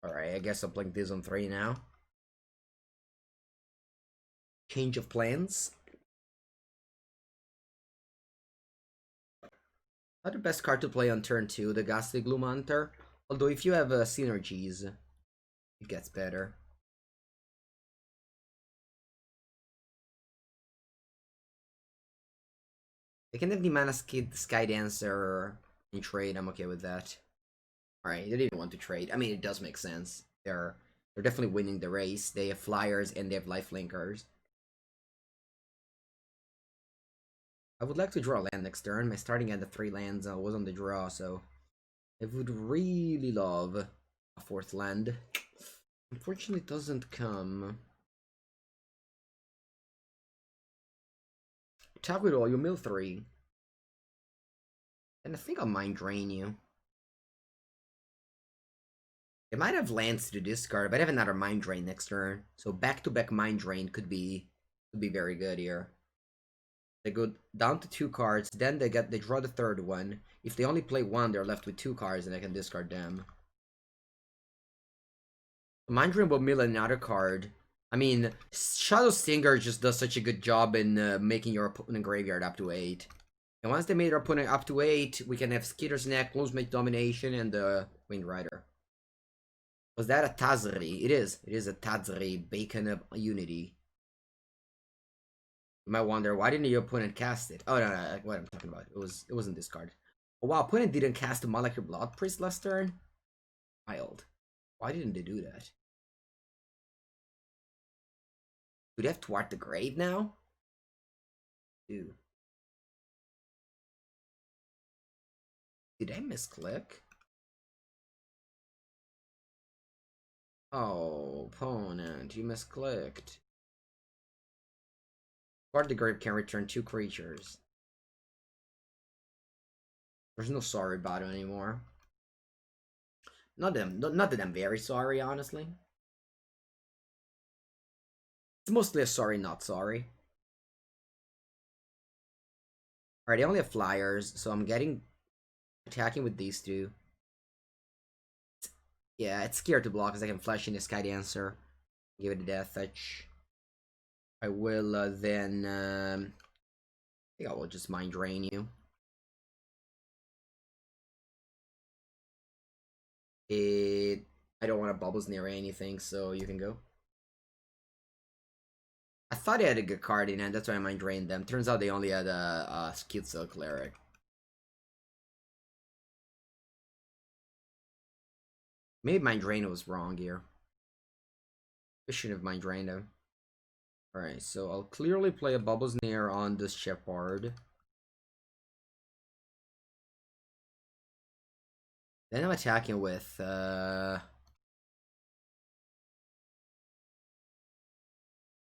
Alright, I guess I'll blink this on 3 now. Change of plans. Not the best card to play on turn 2, the Ghastly Gloom Hunter. Although if you have synergies, it gets better. I can have the Mana Sky Dancer in trade, I'm okay with that. Alright, they didn't want to trade. I mean, it does make sense. They're definitely winning the race. They have flyers and they have lifelinkers. I would like to draw a land next turn. My starting hand of 3 lands was on the draw, so I would really love A fourth land. Unfortunately, it doesn't come. Attack with all, you mill 3. And I think I'll mind drain you. It might have lands to discard, but I have another mind drain next turn. So back-to-back mind drain could be very good here. They go down to 2 cards, then they draw the third one. If they only play 1, they're left with 2 cards, and I can discard them. Mind Drain will mill another card. I mean, Shadow Stinger just does such a good job in making your opponent graveyard up to 8. And once they made our opponent up to 8, we can have Skitter's Neck, Gloomshot Domination, and Winged Rider. Was that a Tazri? It is. It is a Tazri, Bacon of Unity. You might wonder, why didn't your opponent cast it? Oh, no, what I'm talking about. It wasn't this card. Oh, wow, opponent didn't cast the Molecular Blood Priest last turn? Wild. Why didn't they do that? Do they have Thwart the Grave now? Dude. Did I misclick? Oh, opponent, you misclicked. Thwart the Grave can return 2 creatures. There's no sorry about it anymore. Not that I'm very sorry, honestly. It's mostly a sorry, not sorry. Alright, they only have flyers, so I'm attacking with these 2. Yeah, it's scared to block because I can flash in the Sky Dancer. Give it a Death Touch. I will then I think I will just mind drain you. I don't want to bubbles near anything, so you can go. I thought they had a good card in hand, that's why I mind drained them. Turns out they only had a Schizo Cleric. Maybe mind drain was wrong here. I shouldn't have mind drained him. Alright, so I'll clearly play a Bubbles Near on this Shepherd. Then I'm attacking with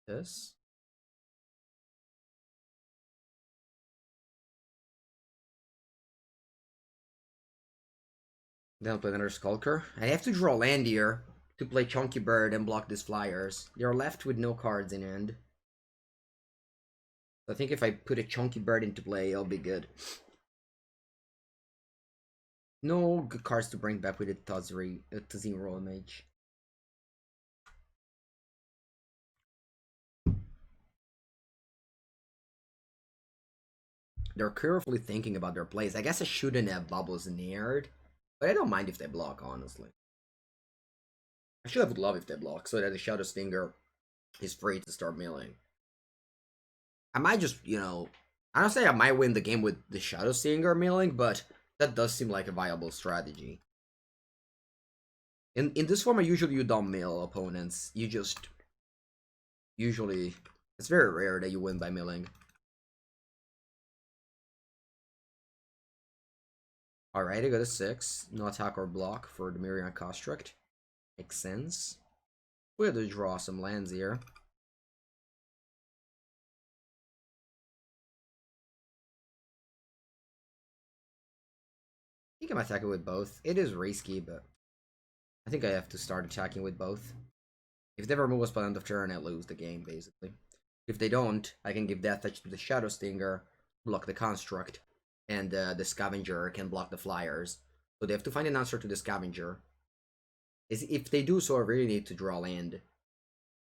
this. Then I'll play another Skulker. I have to draw land here to play Chunky Bird and block these flyers. They're left with no cards in hand. So I think if I put a Chunky Bird into play, it'll be good. No good cards to bring back with a Tazim Roll Mage. They're carefully thinking about their plays. I guess I shouldn't have Bubbles neared, but I don't mind if they block, honestly. I should have Glove if they block, so that the Shadow Stinger is free to start milling. I might just, I don't say I might win the game with the Shadow Stinger milling, but that does seem like a viable strategy. In this format, usually you don't mill opponents. You just usually it's very rare that you win by milling. Alright, I got a 6. No attack or block for the Miriam Construct. Makes sense. We have to draw some lands here. I think I'm attacking with both. It is risky, but I think I have to start attacking with both. If they remove a spell end of turn, I lose the game, basically. If they don't, I can give Death Touch to the Shadow Stinger, block the Construct, and the Scavenger can block the Flyers. So they have to find an answer to the Scavenger. If they do so, I really need to draw land. If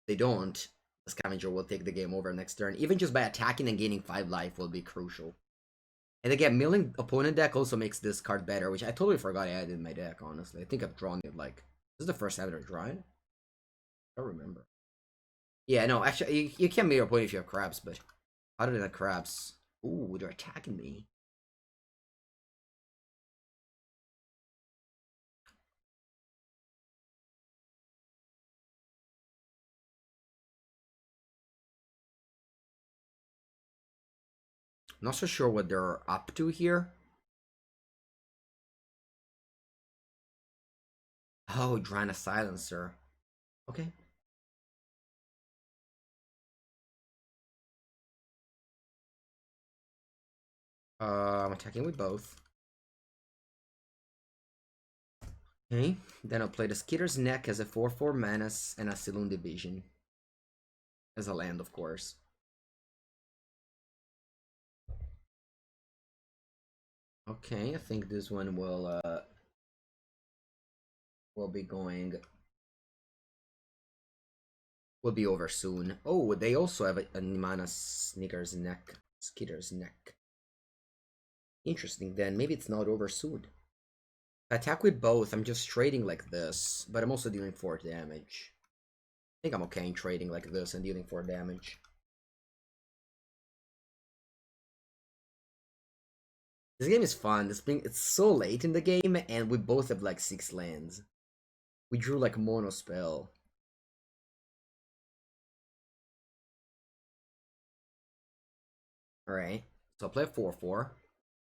they don't, the Scavenger will take the game over next turn. Even just by attacking and gaining 5 life will be crucial. And again, milling opponent deck also makes this card better, which I totally forgot I had in my deck, honestly. I think I've drawn it like... This is the first time I've drawn it? I don't remember. Yeah, no, actually, you can't mill your opponent if you have crabs, but... Other than the crabs... Ooh, they're attacking me. Not so sure what they're up to here. Oh, Drana Silencer. Okay. I'm attacking with both. Okay, then I'll play the Skitter's Neck as a 4/4 Menace and a Saloon Division. As a land, of course. Okay, I think this one will be going... will be over soon. Oh, they also have a mana Skitter's Neck. Interesting, then. Maybe it's not over soon. I attack with both. I'm just trading like this, but I'm also dealing 4 damage. I think I'm okay in trading like this and dealing 4 damage. This game is fun. It's so late in the game, and we both have like 6 lands. We drew like mono spell. Alright, so I'll play a 4/4.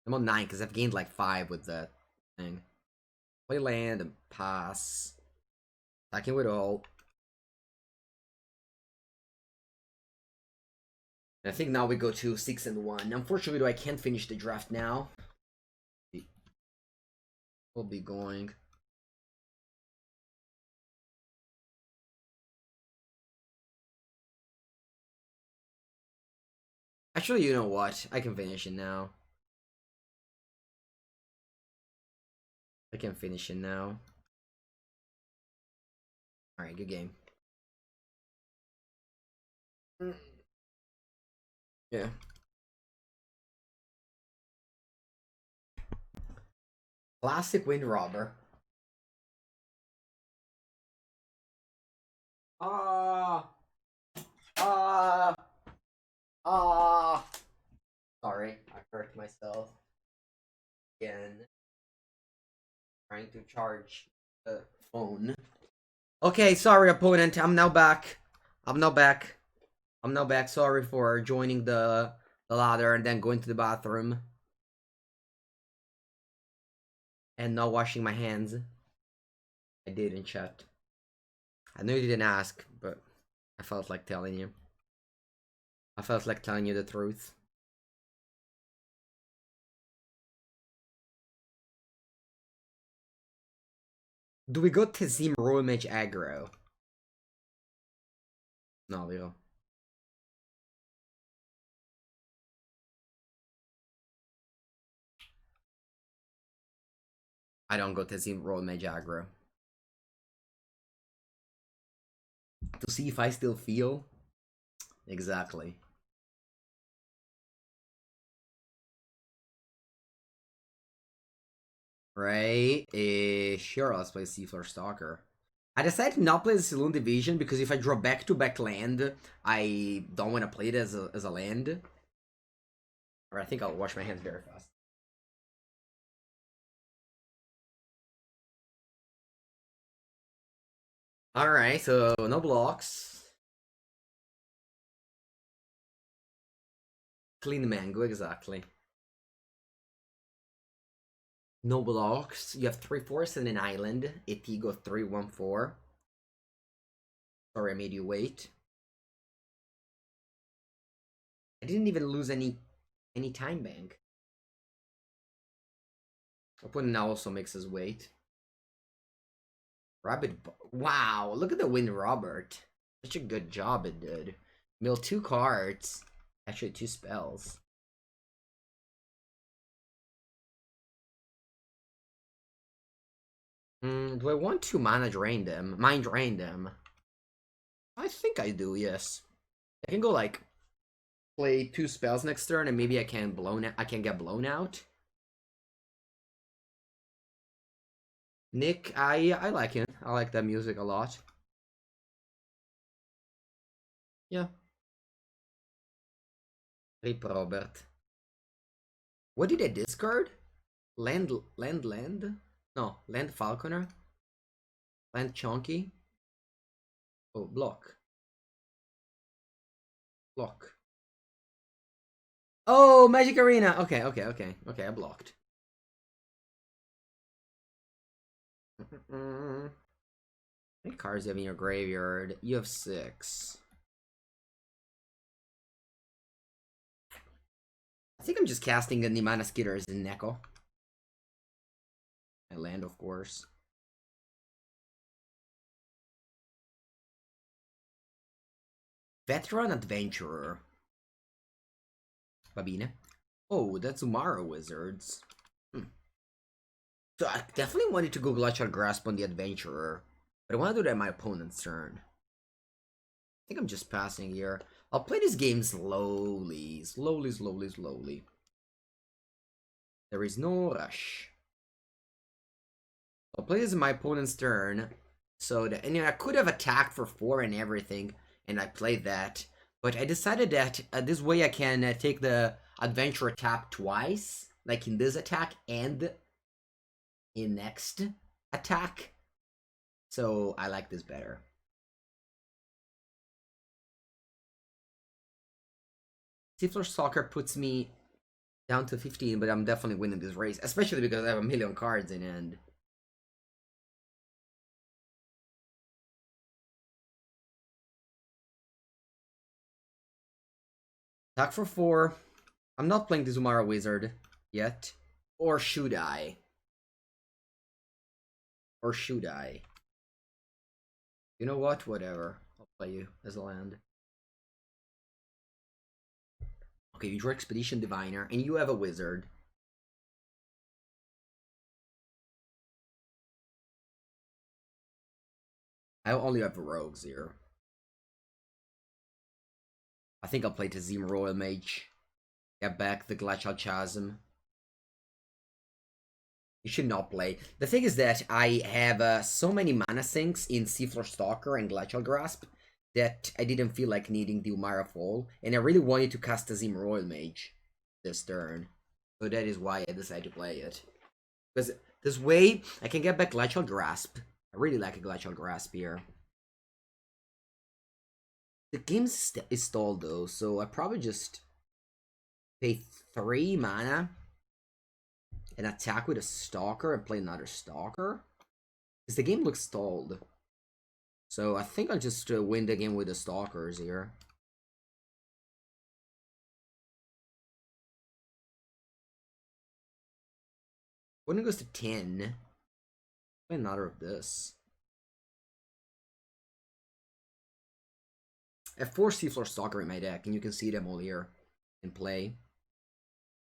I'm on 9 because I've gained like 5 with that thing. Play land and pass. Attacking with all. And I think now we go to 6 and 1. Unfortunately, though, I can't finish the draft now. We'll be going. Actually, you know what? I can finish it now. I can finish it now. Alright, good game. Yeah. Classic Wind Robber. Ah. Ah. Ah. Sorry, I hurt myself. Again. Trying to charge the phone. Okay, sorry opponent, I'm now back. Sorry for joining the ladder and then going to the bathroom. And not washing my hands. I did in chat. I know you didn't ask, but I felt like telling you. I felt like telling you the truth. Do we go Tazim Royal Mage aggro? No, we don't. I don't go Tazim Royal Mage aggro. To see if I still feel? Exactly. Right? Sure, let's play Seafloor Stalker. I decided to not play the Saloon Division because if I draw back-to-back land, I don't want to play it as a land. Or I think I'll wash my hands very fast. Alright, so no blocks. Clean mango, exactly. No blocks. You have 3 forests and an island. Itigo 3/1/4. Sorry, I made you wait. I didn't even lose any time bank. Opponent now also makes us wait. Wow, look at the win, Robert. Such a good job it did. Mill 2 cards. Actually, 2 spells. Do I want to mana drain them? Mind drain them? I think I do, yes. I can go like play 2 spells next turn and maybe I can get blown out. Nick, I like him. I like that music a lot. Yeah. Rip Robert. What did I discard? Land? No, Land Falconer? Land Chonky? Oh, block. Block. Oh, Magic Arena! Okay, I blocked. How many cards do you have in your graveyard? You have 6. I think I'm just casting the Nimana Skitters in Neko. I land, of course. Veteran Adventurer. Babine. Oh, that's Umara Wizards. So I definitely wanted to go Glacial Grasp on the Adventurer. But I want to do that on my opponent's turn. I think I'm just passing here. I'll play this game slowly. Slowly. There is no rush. I'll play this in my opponent's turn. So that, and I could have attacked for 4 and everything, and I played that. But I decided that this way I can take the Adventure tap twice, like in this attack and in next attack. So I like this better. Stifler Stalker puts me down to 15, but I'm definitely winning this race, especially because I have a million cards in hand. Attack for 4. I'm not playing the Zumara Wizard yet. Or should I? Or should I? You know what? Whatever. I'll play you as a land. Okay, you draw Expedition Diviner, and you have a wizard. I only have rogues here. I think I'll play Tazim Royal Mage. Get back the Glacial Chasm. You should not play. The thing is that I have so many mana sinks in Seafloor Stalker and Glacial Grasp that I didn't feel like needing the Umara Fall, and I really wanted to cast Tazim Royal Mage this turn. So that is why I decided to play it. Because this way, I can get back Glacial Grasp. I really like a Glacial Grasp here. The game is stalled though, so I probably just pay 3 mana and attack with a Stalker and play another Stalker. Because the game looks stalled. So I think I'll just win the game with the Stalkers here. When it goes to 10, play another of this. I have 4 Seafloor Stalker in my deck, and you can see them all here in play.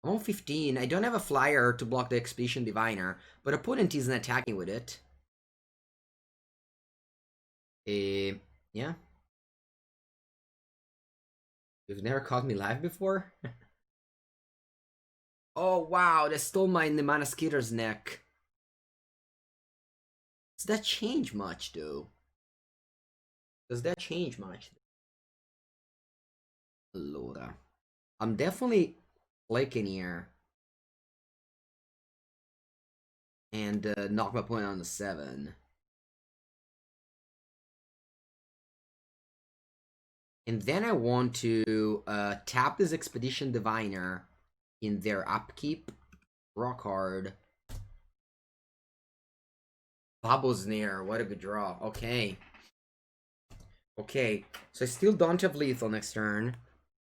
I'm on 15. I don't have a flyer to block the Expedition Diviner, but opponent isn't attacking with it. Yeah. You've never caught me live before? Oh, wow, they stole my Nimana Skitter's neck. Does that change much, though? Does that change much? Allora. I'm definitely clicking here. And knock my opponent on the 7. And then I want to tap this Expedition Diviner in their upkeep. Draw card. Bubbles near. What a good draw. Okay. Okay. So I still don't have lethal next turn.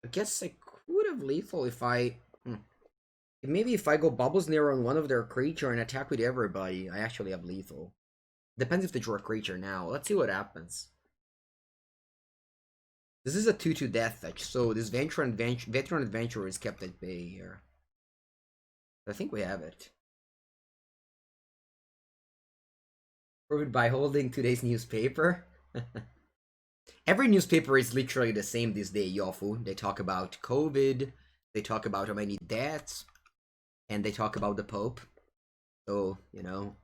I guess I could have lethal if I... Maybe if I go Bubbles near on one of their creature and attack with everybody, I actually have lethal. Depends if they draw a creature now. Let's see what happens. This is a 2/2 death touch, so this Veteran Adventurer is kept at bay here. I think we have it. Proved by holding today's newspaper. Every newspaper is literally the same this day, Yofu. They talk about COVID, they talk about how many deaths, and they talk about the Pope. So, you know,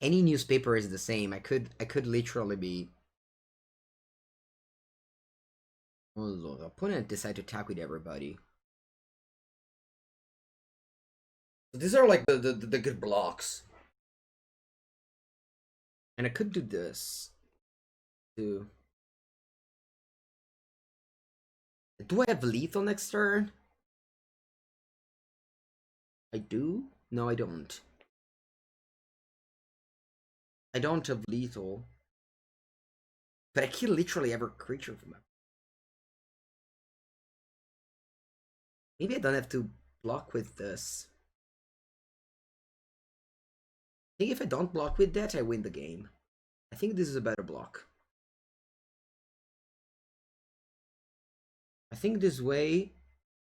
any newspaper is the same. I could literally be... Oh lord, opponent decide to attack with everybody. So these are like the good blocks. And I could do this. Too. Do I have lethal next turn? I do? No, I don't. I don't have lethal. But I kill literally every creature from it. Maybe I don't have to block with this. I think if I don't block with that, I win the game. I think this is a better block. I think this way,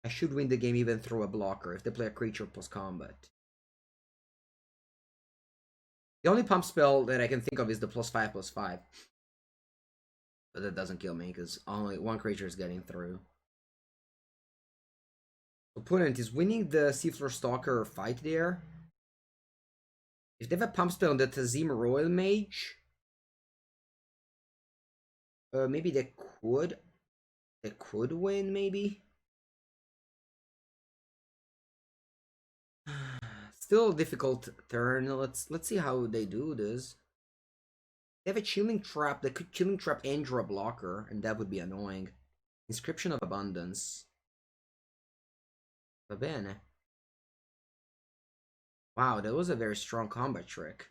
I should win the game even through a blocker if they play a creature plus combat. The only pump spell that I can think of is the +5/+5. But that doesn't kill me because only one creature is getting through. Opponent is winning the Seafloor Stalker fight there. If they have a pump spell on the Tazim Royal Mage, maybe they could win, maybe. Still a difficult turn. Let's see how they do this. They have a Chilling Trap. They could Chilling Trap and draw a blocker, and that would be annoying. Inscription of Abundance. Va bene. Wow, that was a very strong combat trick.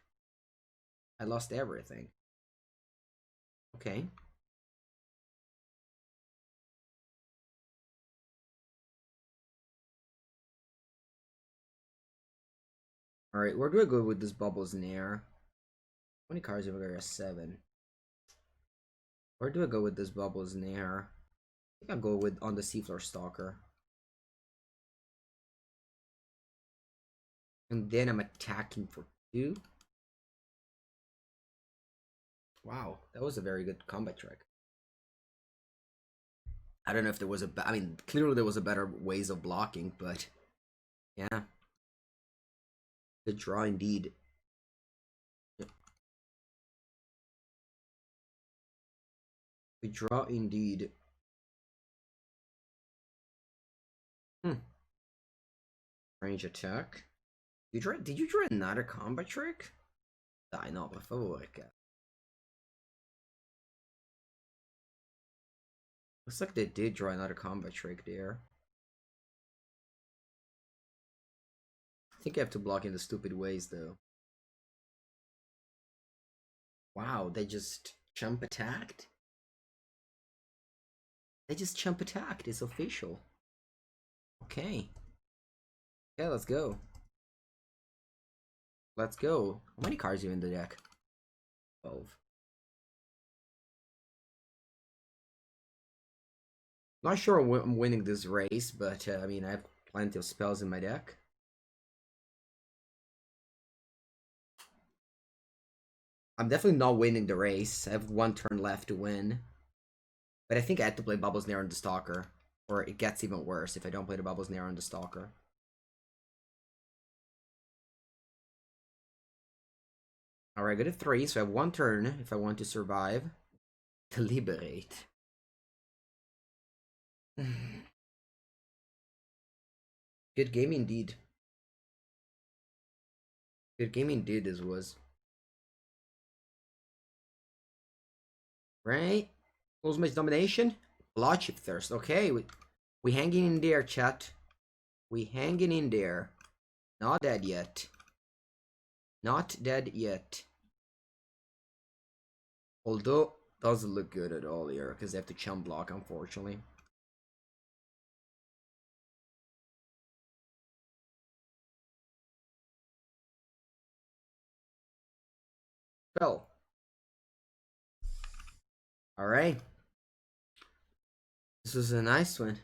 I lost everything. Okay. Alright, where do I go with this Bubbles in the air? How many cards have I got? 7. Where do I go with this Bubbles in the air? I think I'll go with on the Seafloor Stalker. And then I'm attacking for 2. Wow, that was a very good combat trick. I don't know if there was I mean, clearly there was a better ways of blocking, but yeah. Good draw indeed. Good draw indeed. Range attack. Did you draw another combat trick? Dai, no, per favore. Looks like they did draw another combat trick there. I think I have to block in the stupid ways, though. Wow, they just chump attacked? They just chump attacked. It's official. Okay. Yeah, let's go. Let's go. How many cards are in the deck? 12. Not sure I'm winning this race, but I mean, I have plenty of spells in my deck. I'm definitely not winning the race. I have 1 turn left to win. But I think I had to play Bubbles Nair on the Stalker. Or it gets even worse if I don't play the Bubbles Nair on the Stalker. Alright, I got a 3, so I have 1 turn if I want to survive. Deliberate. Good game indeed. Good game indeed this was. Right? Close match domination? Bloodship Thirst. Okay, we hanging in there, chat. We hanging in there. Not dead yet. Not dead yet. Although, doesn't look good at all here, because they have to chump block, unfortunately. Well. Alright. This was a nice one.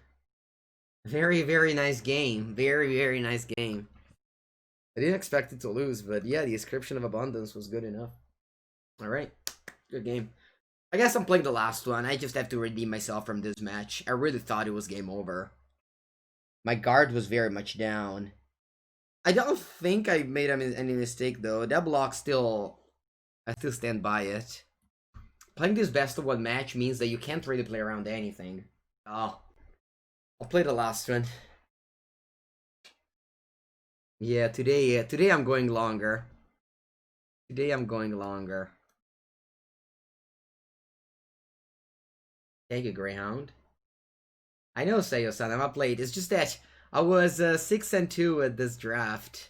Very, very nice game. Very, very nice game. I didn't expect it to lose, but yeah, the Inscription of Abundance was good enough. Alright. Good game. I guess I'm playing the last one. I just have to redeem myself from this match. I really thought it was game over. My guard was very much down. I don't think I made any mistake, though. That block still... I still stand by it. Playing this best of 1 match means that you can't really play around anything. Oh. I'll play the last one. Yeah, today I'm going longer. Today I'm going longer. Thank you, Greyhound. I know, Sayo-san, I'm up late. It's just that I was 6-2 at this draft.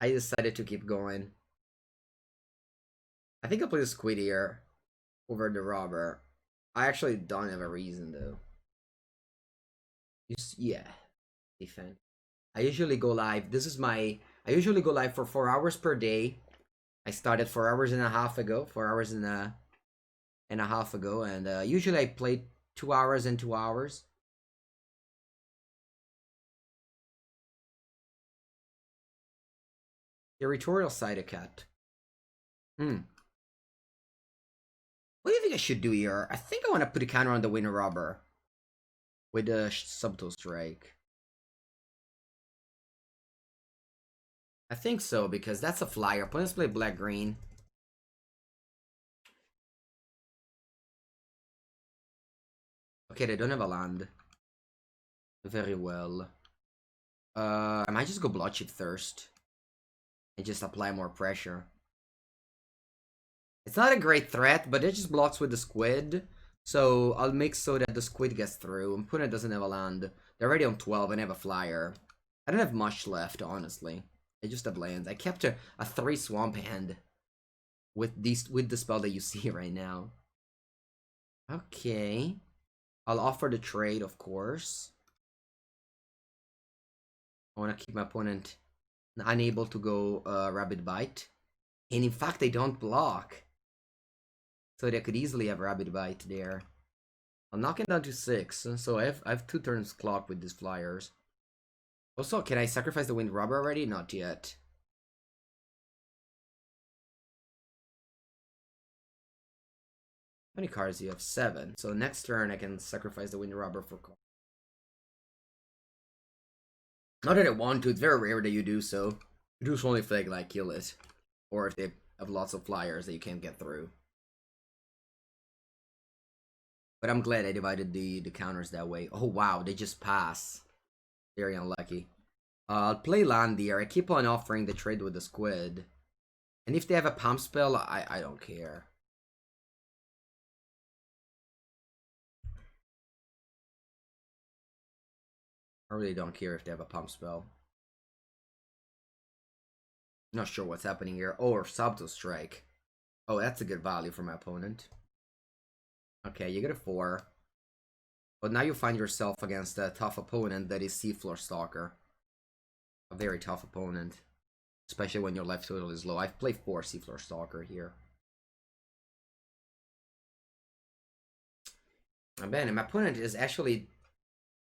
I decided to keep going. I think I'll play the Squid here. over the robber. I actually don't have a reason though. Yeah, defend. I usually go live. I usually go live for 4 hours per day. I started 4 hours and a half ago. 4 hours and a half ago, and usually I play 2 hours and 2 hours. Territorial side cat. What do you think I should do here? I think I want to put a counter on the winner robber with the subtle strike. I think so, because that's a flyer. Opponents play black green. Okay, they don't have a land. Very well. I might just go Bloodship Thirst and just apply more pressure. It's not a great threat, but it just blocks with the squid. So I'll make so that the squid gets through. Opponent doesn't have a land. They're already on 12 and have a flyer. I don't have much left, honestly. I just have lands. I kept a 3 swamp hand with the spell that you see right now. Okay. I'll offer the trade, of course. I want to keep my opponent unable to go Rabbit Bite. And in fact, they don't block. So they could easily have Rabbit Bite there. I'll knock it down to 6. So I have 2 turns clock with these flyers. Also, can I sacrifice the Wind Robber already? Not yet. How many cards do you have? 7. So next turn I can sacrifice the Wind Robber for call. Not that I want to, it's very rare that you do so. You do so only if they like kill it. Or if they have lots of flyers that you can't get through. But I'm glad I divided the counters that way. Oh wow, they just pass. Very unlucky. I'll play land here. I keep on offering the trade with the squid. And if they have a pump spell, I don't care. I really don't care if they have a pump spell. Not sure what's happening here. Oh, or Subtle Strike. Oh, that's a good value for my opponent. Okay, you get a 4. But now you find yourself against a tough opponent that is Seafloor Stalker. A very tough opponent. Especially when your life total is low. I've played 4 Seafloor Stalker here. And my opponent is actually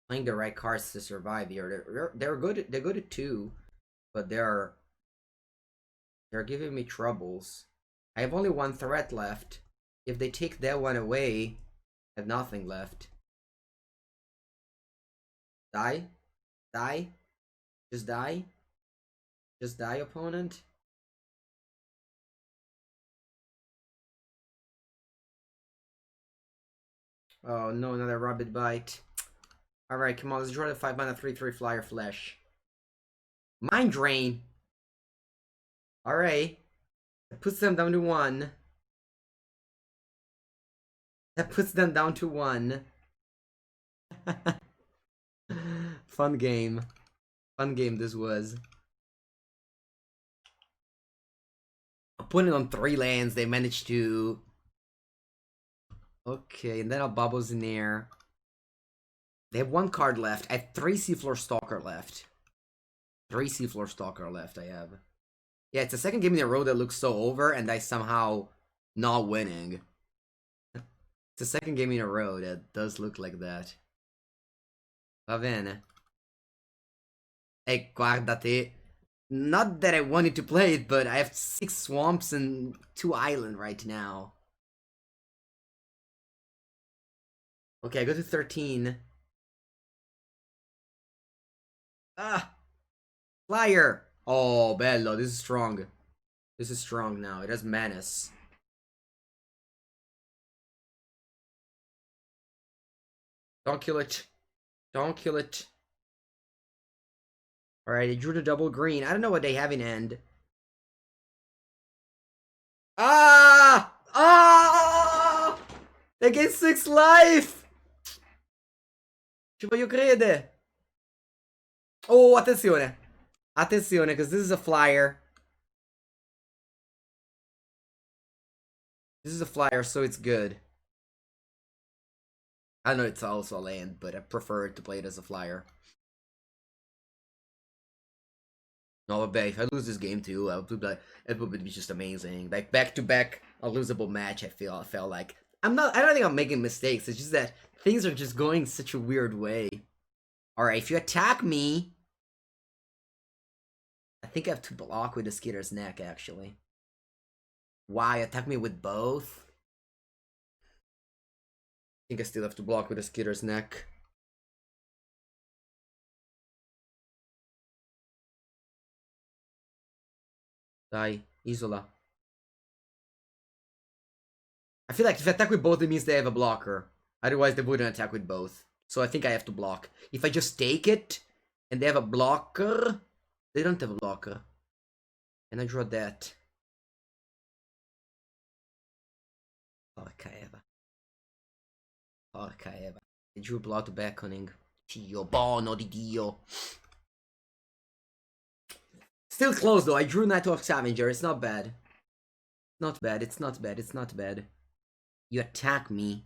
playing the right cards to survive here. They're good. They're good at 2, but they're giving me troubles. I have only 1 threat left. If they take that one away, I have nothing left. Die? Die? Just die? Just die, opponent? Oh no, another Rabbit Bite. Alright, come on, let's draw the 5 mana 3/3 flyer flesh. Mind Drain! Alright. That puts them down to 1. That puts them down to 1. Fun game. Fun game this was. Opponent on 3 lands, they managed to... Okay, and then I'll Bubbles in there. They have 1 card left. I have 3 Seafloor Stalker left. 3 Seafloor Stalker left, I have. Yeah, it's the second game in a row that looks so over, and I somehow not winning. It's the second game in a row that does look like that. Va bene. E guardate. Not that I wanted to play it, but I have 6 swamps and 2 island right now. Okay, I go to 13. Ah! Flyer! Oh, bello, this is strong. This is strong now. It has Menace. Don't kill it. Don't kill it. Alright, they drew the double green. I don't know what they have in end. Ah! Ah! They gain 6 life! Ci voglio credere. Oh, attenzione. Attenzione, because this is a flyer. This is a flyer, so it's good. I know it's also a land, but I prefer to play it as a flyer. No, but if I lose this game too, it would be just amazing. Like back to back, a losable match. I felt like I don't think I'm making mistakes. It's just that things are just going such a weird way. All right, if you attack me, I think I have to block with the Skitter's neck. Actually, why attack me with both? I think I still have to block with the Skitter's neck. Die, Isola. I feel like if I attack with both, it means they have a blocker. Otherwise, they wouldn't attack with both. So I think I have to block. If I just take it, and they have a blocker, they don't have a blocker. And I draw that. Porca Eva. Porca Eva. I drew Blood Beckoning. Dio bono di Dio. Still close though. I drew Network Scavenger. It's not bad. Not bad. It's not bad. It's not bad. You attack me.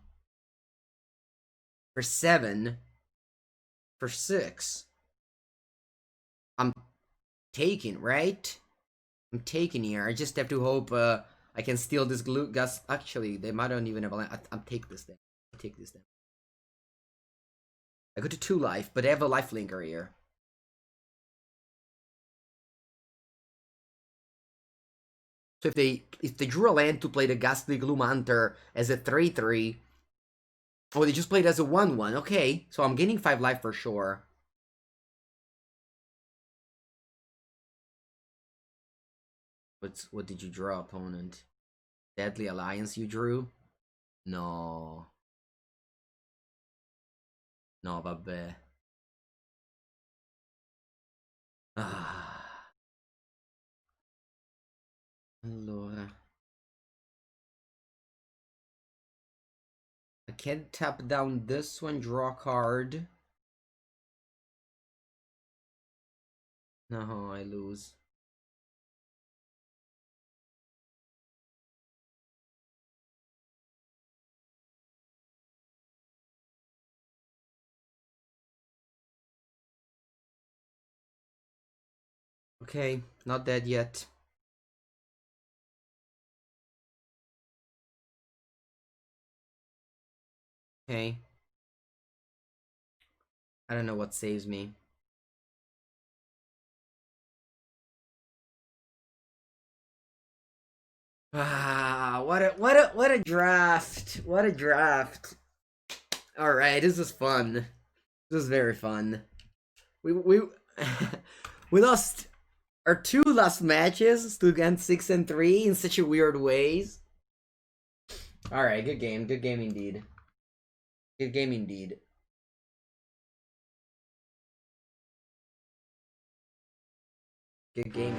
For 7. For 6. I'm taking, right? I'm taking here. I just have to hope I can steal this glue gas. Actually, they might not even have a land. I'll take this then. I'll take this then. I go to 2 life, but I have a life linker here. So if they drew a land to play the Ghastly Gloom Hunter as a 3/3, oh, they just played as a 1/1. Okay, so I'm gaining 5 life for sure. What did you draw, opponent? Deadly Alliance you drew? No. No, vabbè. Ah. Allora. I can't tap down this one, draw a card. No, I lose. Okay, not dead yet. Okay. I don't know what saves me. Ah, what a draft. What a draft. All right, this was fun. This was very fun. We we lost our 2 last matches to against 6 and 3 in such a weird ways. All right, good game. Good game indeed. Good game indeed. Good game.